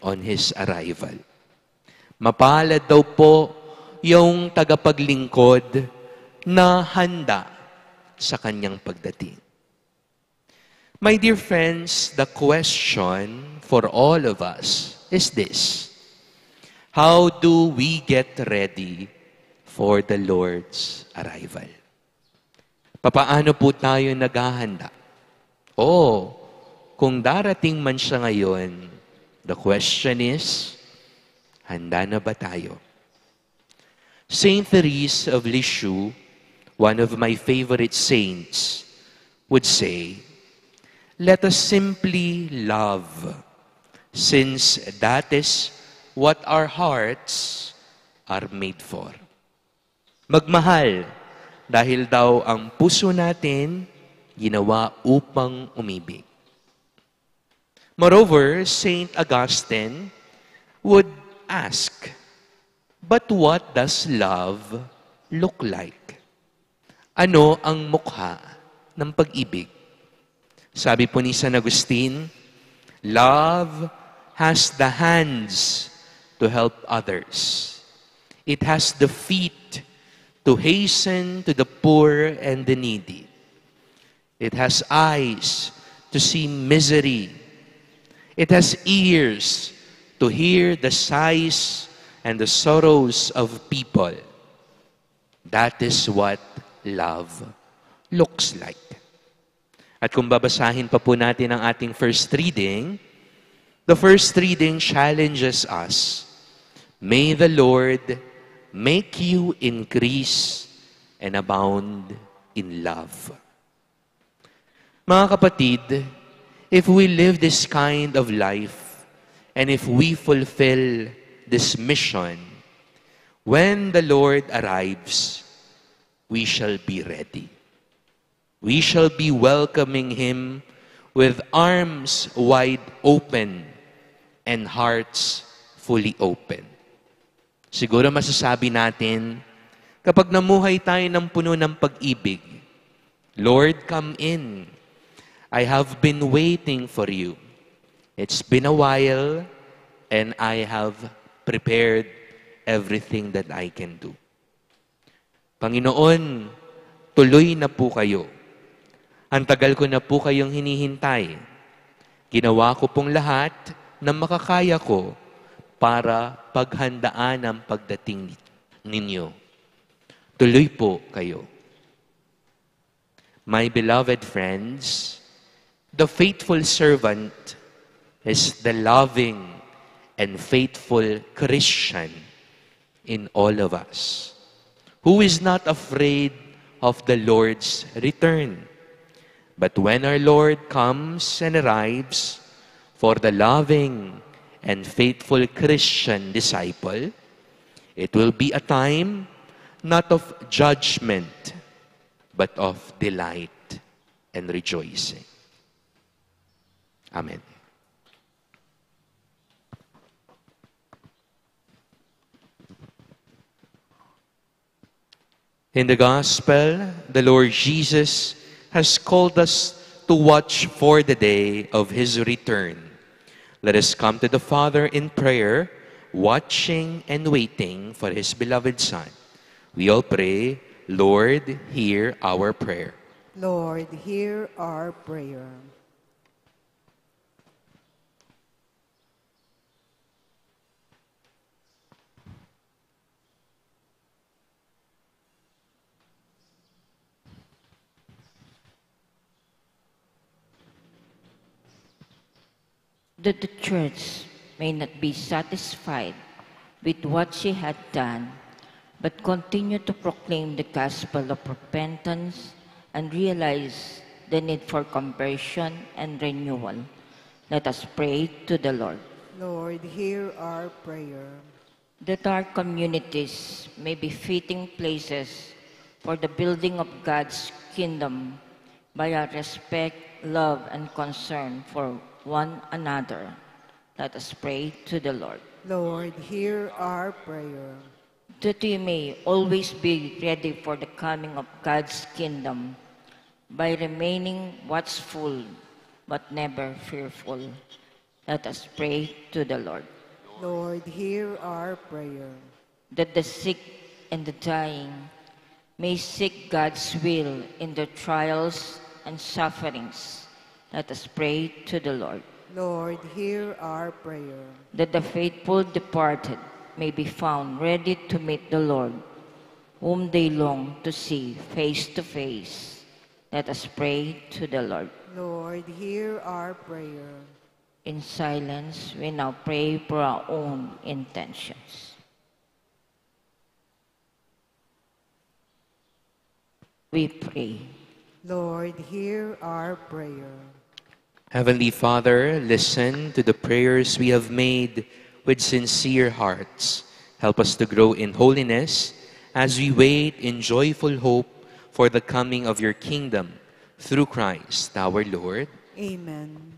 on his arrival. Mapalad daw po yung tagapaglingkod na handa sa kanyang pagdating. My dear friends, the question for all of us is this: how do we get ready for the Lord's arrival? Papaano po tayo naghahanda? Kung darating man siya ngayon, the question is, handa na ba tayo? Saint Therese of Lisieux, one of my favorite saints, would say, let us simply love, since that is what our hearts are made for. Magmahal, dahil daw ang puso natin ginawa upang umibig. Moreover, Saint Augustine would ask, but what does love look like? Ano ang mukha ng pag-ibig? Sabi po ni San Agustin, love has the hands to help others. It has the feet to hasten to the poor and the needy. It has eyes to see misery. It has ears to hear the sighs and the sorrows of people. That is what love looks like. At kung babasahin pa po natin ang ating first reading, the first reading challenges us, may the Lord make you increase and abound in love. Mga kapatid, if we live this kind of life, and if we fulfill this mission, when the Lord arrives, we shall be ready. We shall be welcoming Him with arms wide open and hearts fully open. Siguro masasabi natin, kapag namuhay tayo ng puno ng pag-ibig, Lord, come in. I have been waiting for you. It's been a while, and I have prepared everything that I can do. Panginoon, tuloy na po kayo. Ang tagal ko na po kayong hinihintay. Ginawa ko pong lahat na makakaya ko para paghandaan ang pagdating ninyo. Tuloy po kayo. My beloved friends, the faithful servant is the loving and faithful Christian in all of us, who is not afraid of the Lord's return. But when our Lord comes and arrives for the loving and faithful Christian disciple, it will be a time not of judgment, but of delight and rejoicing. Amen. In the Gospel, the Lord Jesus has called us to watch for the day of His return. Let us come to the Father in prayer, watching and waiting for His beloved Son. We all pray, Lord, hear our prayer. Lord, hear our prayer. That the church may not be satisfied with what she had done, but continue to proclaim the gospel of repentance and realize the need for conversion and renewal. Let us pray to the Lord. Lord, hear our prayer. That our communities may be fitting places for the building of God's kingdom by our respect, love, and concern for one another. Let us pray to the Lord. Lord, hear our prayer. That we may always be ready for the coming of God's kingdom by remaining watchful but never fearful. Let us pray to the Lord. Lord, hear our prayer. That the sick and the dying may seek God's will in their trials and sufferings. Let us pray to the Lord. Lord, hear our prayer. That the faithful departed may be found ready to meet the Lord, whom they long to see face to face. Let us pray to the Lord. Lord, hear our prayer. In silence, we now pray for our own intentions. We pray. Lord, hear our prayer. Heavenly Father, listen to the prayers we have made with sincere hearts. Help us to grow in holiness as we wait in joyful hope for the coming of your kingdom through Christ our Lord. Amen.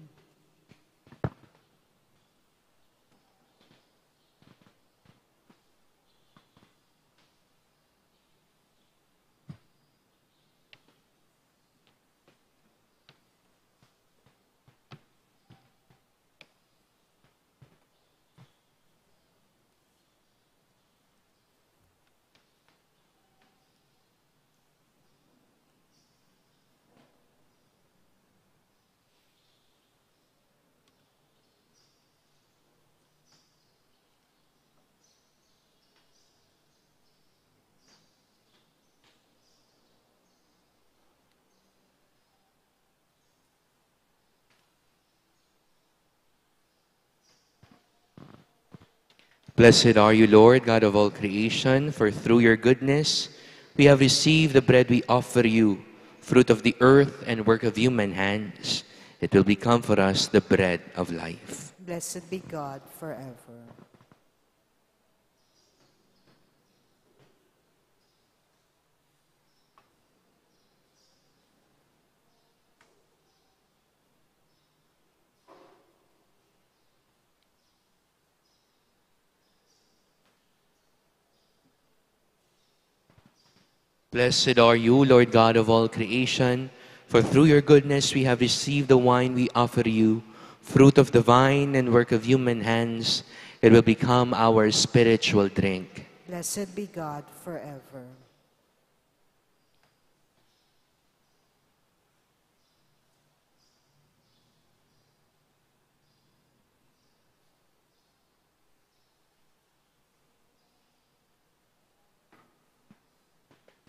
Blessed are you, Lord, God of all creation, for through your goodness we have received the bread we offer you, fruit of the earth and work of human hands. It will become for us the bread of life. Blessed be God forever. Blessed are you, Lord God of all creation, for through your goodness we have received the wine we offer you, fruit of the vine and work of human hands. It will become our spiritual drink. Blessed be God forever.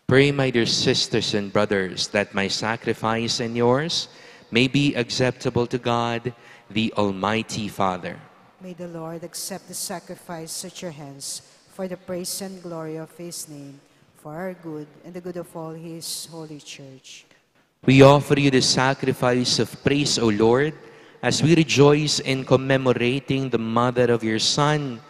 Pray, my dear sisters and brothers, that my sacrifice and yours may be acceptable to God, the Almighty Father. May the Lord accept the sacrifice at your hands for the praise and glory of his name, for our good and the good of all his holy church. We offer you the sacrifice of praise, O Lord, as we rejoice in commemorating the mother of your Son.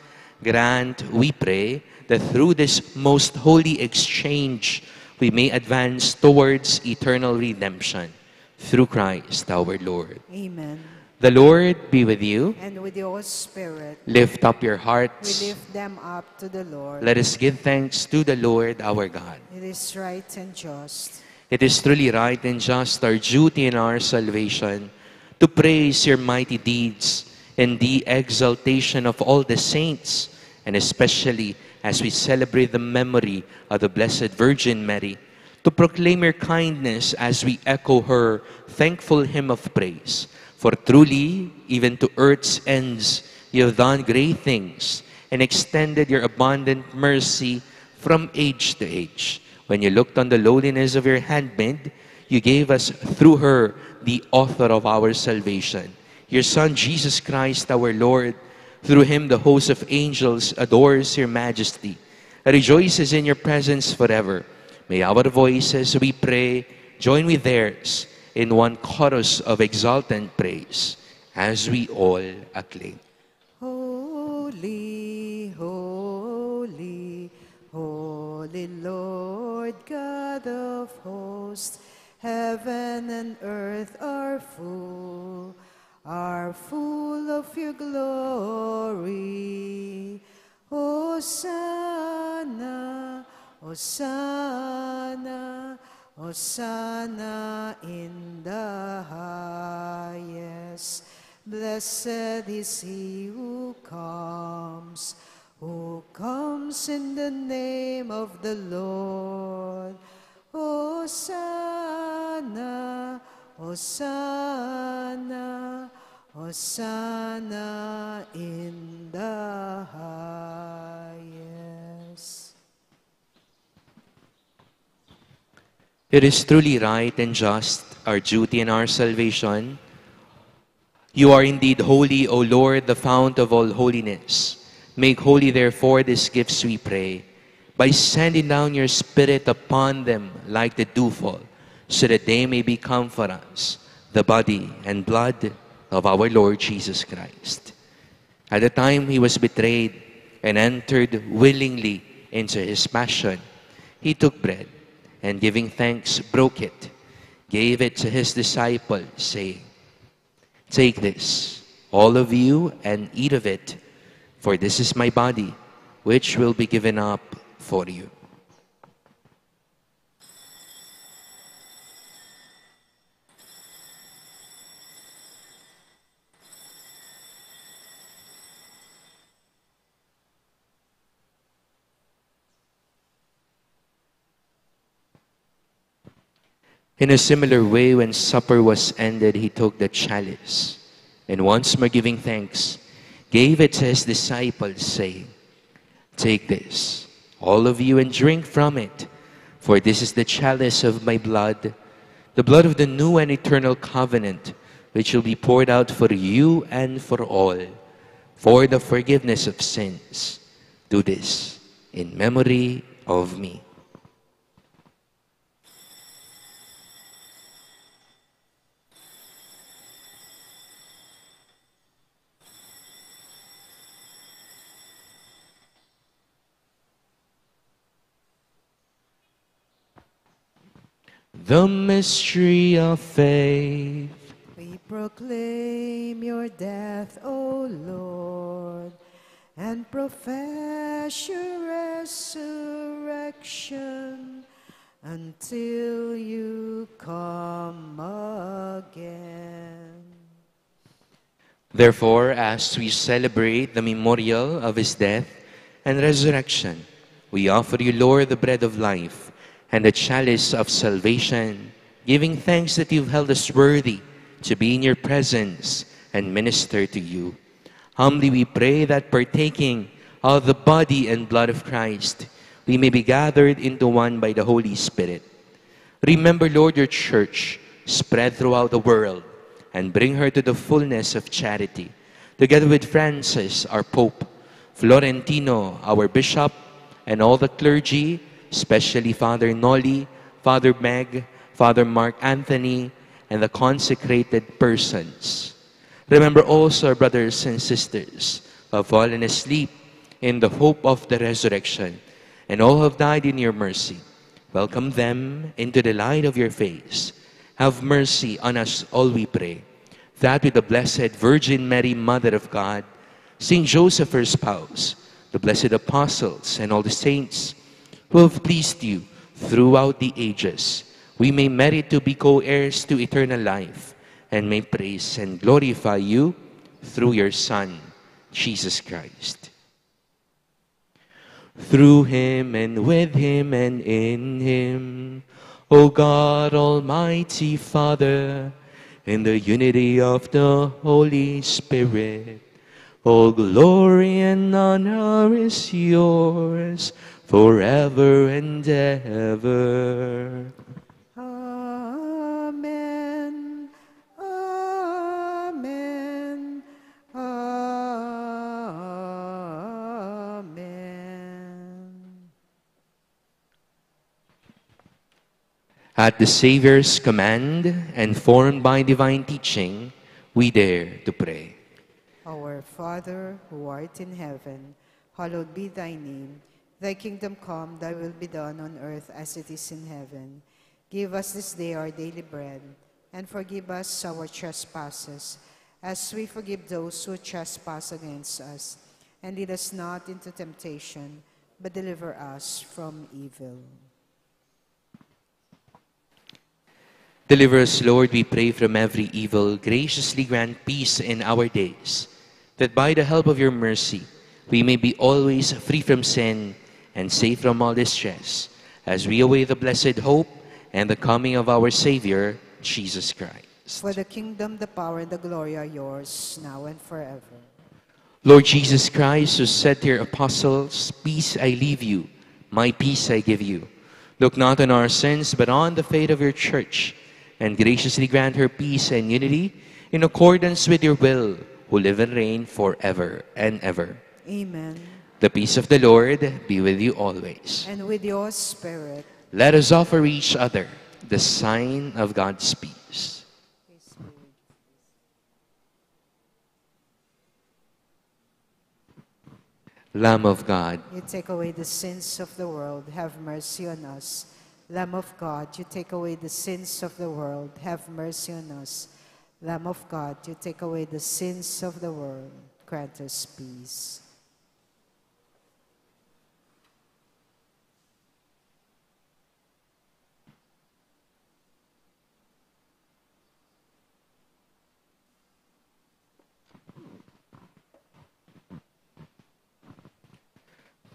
Grant, we pray, that through this most holy exchange, we may advance towards eternal redemption. Through Christ our Lord. Amen. The Lord be with you. And with your spirit, Lift up your we hearts. lift them up to the Lord. Let us give thanks to the Lord our God. It is right and just. It is truly right and just, our duty and our salvation, to praise your mighty deeds in the exaltation of all the saints, and especially as we celebrate the memory of the Blessed Virgin Mary, to proclaim your kindness as we echo her thankful hymn of praise. For truly, even to earth's ends, you have done great things and extended your abundant mercy from age to age. When you looked on the lowliness of your handmaid, you gave us through her the author of our salvation, your Son, Jesus Christ, our Lord. Through him, the host of angels adores your majesty, rejoices in your presence forever. May our voices, we pray, join with theirs in one chorus of exultant praise, as we all acclaim. Holy, holy, holy Lord God of hosts, heaven and earth are full of your glory. Hosanna, Hosanna, Hosanna in the highest. Blessed is he who comes in the name of the Lord. Hosanna, Hosanna, Hosanna in the highest. It is truly right and just, our duty and our salvation. You are indeed holy, O Lord, the fount of all holiness. Make holy, therefore, these gifts, we pray, by sending down your Spirit upon them like the dewfall, so that they may become for us the body and blood of our Lord Jesus Christ. At the time he was betrayed and entered willingly into his passion, he took bread, and giving thanks, broke it, gave it to his disciples, saying, "Take this, all of you, and eat of it, for this is my body, which will be given up for you." In a similar way, when supper was ended, he took the chalice, and once more giving thanks, gave it to his disciples, saying, "Take this, all of you, and drink from it, for this is the chalice of my blood, the blood of the new and eternal covenant, which will be poured out for you and for all, for the forgiveness of sins. Do this in memory of me." The mystery of faith. We proclaim your death, O Lord, and profess your resurrection until you come again. Therefore, as we celebrate the memorial of his death and resurrection, we offer you, Lord, the bread of life and the chalice of salvation, giving thanks that you've held us worthy to be in your presence and minister to you. Humbly we pray that, partaking of the body and blood of Christ, we may be gathered into one by the Holy Spirit. Remember, Lord, your church spread throughout the world and bring her to the fullness of charity, together with Francis, our Pope, Florentino, our Bishop, and all the clergy, especially Father Noli, Father Meg, Father Mark Anthony, and the consecrated persons. Remember also our brothers and sisters who have fallen asleep in the hope of the resurrection, and all who have died in your mercy. Welcome them into the light of your face. Have mercy on us all, we pray, that with the Blessed Virgin Mary, Mother of God, Saint Joseph, her spouse, the blessed apostles, and all the saints who have pleased you throughout the ages, we may merit to be co-heirs to eternal life, and may praise and glorify you through your Son, Jesus Christ. Through him and with him and in him, O God, Almighty Father, in the unity of the Holy Spirit, all glory and honor is yours forever and ever. Amen. Amen. Amen. At the Savior's command and formed by divine teaching, we dare to pray. Our Father, who art in heaven, hallowed be thy name. Thy kingdom come, thy will be done on earth as it is in heaven. Give us this day our daily bread, and forgive us our trespasses, as we forgive those who trespass against us. And lead us not into temptation, but deliver us from evil. Deliver us, Lord, we pray, from every evil. Graciously grant peace in our days, that by the help of your mercy, we may be always free from sin and safe from all distress, as we await the blessed hope and the coming of our Savior, Jesus Christ. For the kingdom, the power, and the glory are yours, now and forever. Lord Jesus Christ, who said to your apostles, "Peace I leave you, my peace I give you," look not on our sins, but on the faith of your church, and graciously grant her peace and unity in accordance with your will, who live and reign forever and ever. Amen. The peace of the Lord be with you always. And with your spirit. Let us offer each other the sign of God's peace. Lamb of God, You take away the sins of the world, have mercy on us. Lamb of God, you take away the sins of the world, have mercy on us. Lamb of God, you take away the sins of the world, grant us peace.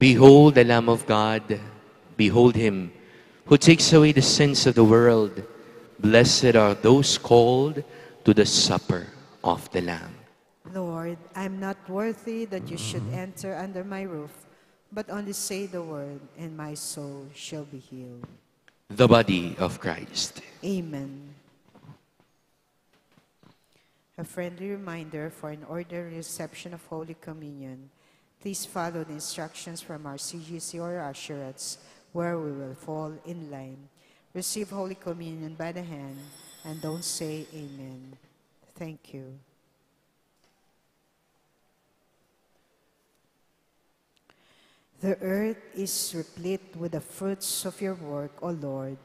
behold the Lamb of God, behold him who takes away the sins of the world. Blessed are those called to the supper of the Lamb. Lord, I am not worthy that you should enter under my roof, but only say the word, and my soul shall be healed. The body of Christ. Amen. A friendly reminder for an orderly reception of Holy Communion. Please follow the instructions from our CGC or usherates, where we will fall in line. Receive Holy Communion by the hand and don't say amen. Thank you. The earth is replete with the fruits of your work, O Lord.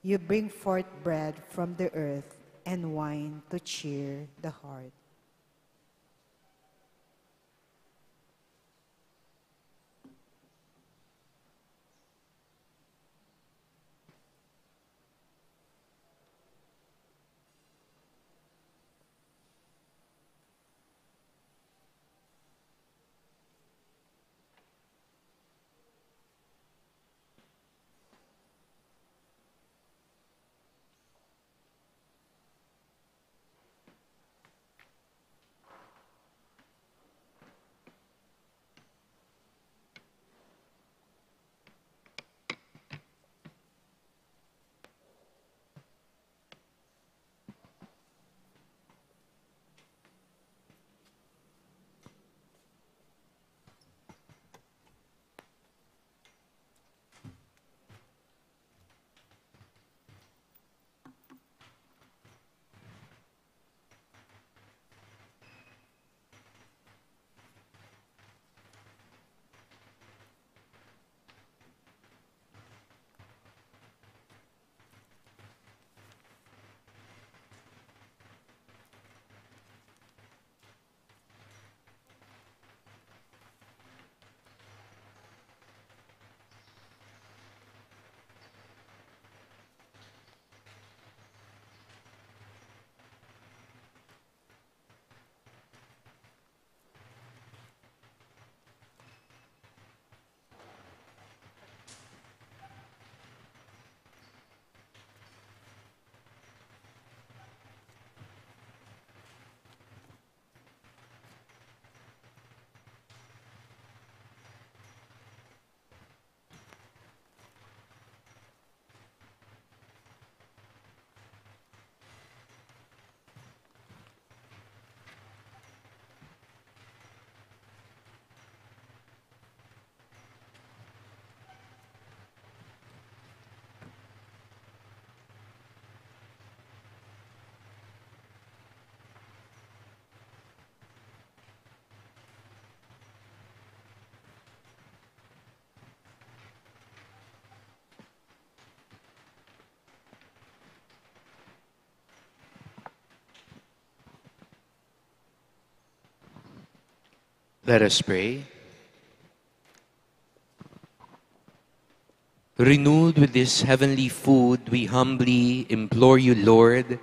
You bring forth bread from the earth and wine to cheer the heart. Let us pray. Renewed with this heavenly food, we humbly implore you, Lord,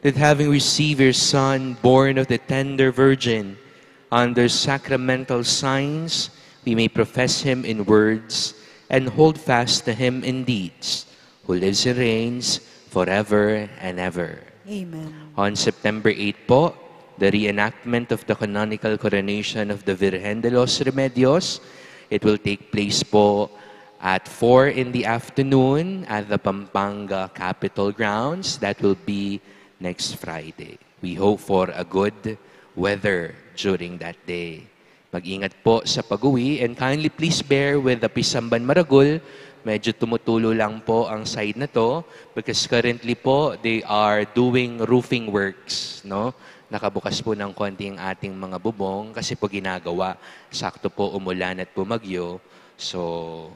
that having received your Son, born of the tender Virgin, under sacramental signs, we may profess him in words and hold fast to him in deeds, who lives and reigns forever and ever. Amen. On September 8 po, the reenactment of the canonical coronation of the Virgen de los Remedios. It will take place po at 4 in the afternoon at the Pampanga Capitol grounds. That will be next Friday. We hope for a good weather during that day. Mag-ingat po sa pag-uwi and kindly please bear with the Pisamban Maragul. Medyo tumutulo lang po ang side na to because currently po they are doing roofing works, no? Nakabukas po ng konti ang ating mga bubong kasi po ginagawa. Sakto po umulan at bumagyo. So,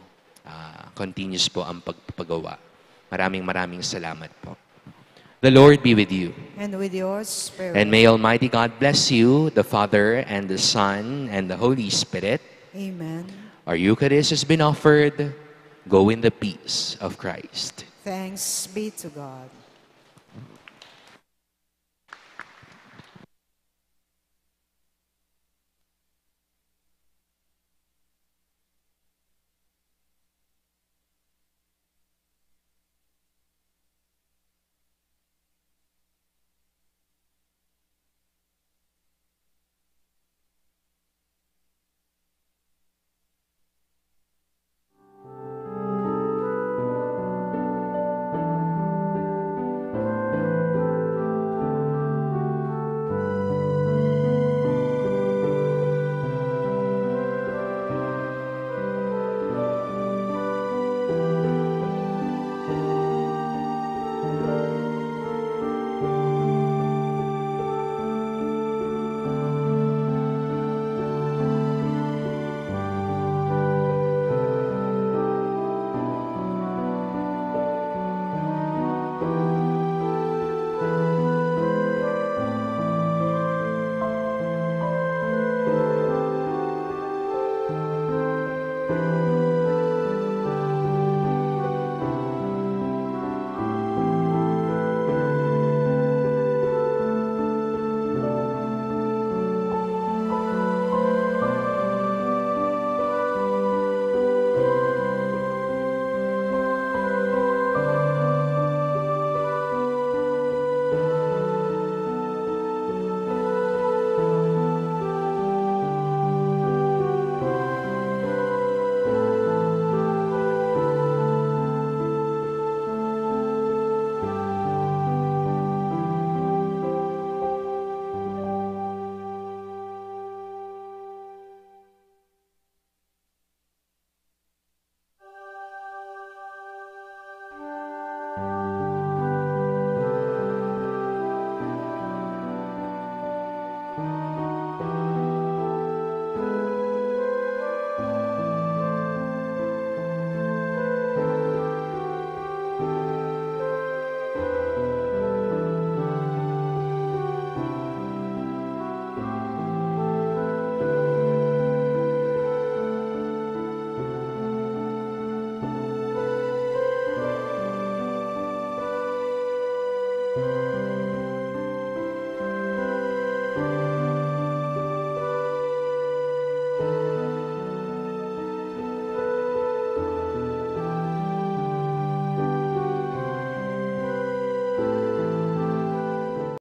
continuous po ang pagpagawa. Maraming salamat po. The Lord be with you. And with your spirit. And may Almighty God bless you, the Father and the Son and the Holy Spirit. Amen. Our Eucharist has been offered. Go in the peace of Christ. Thanks be to God.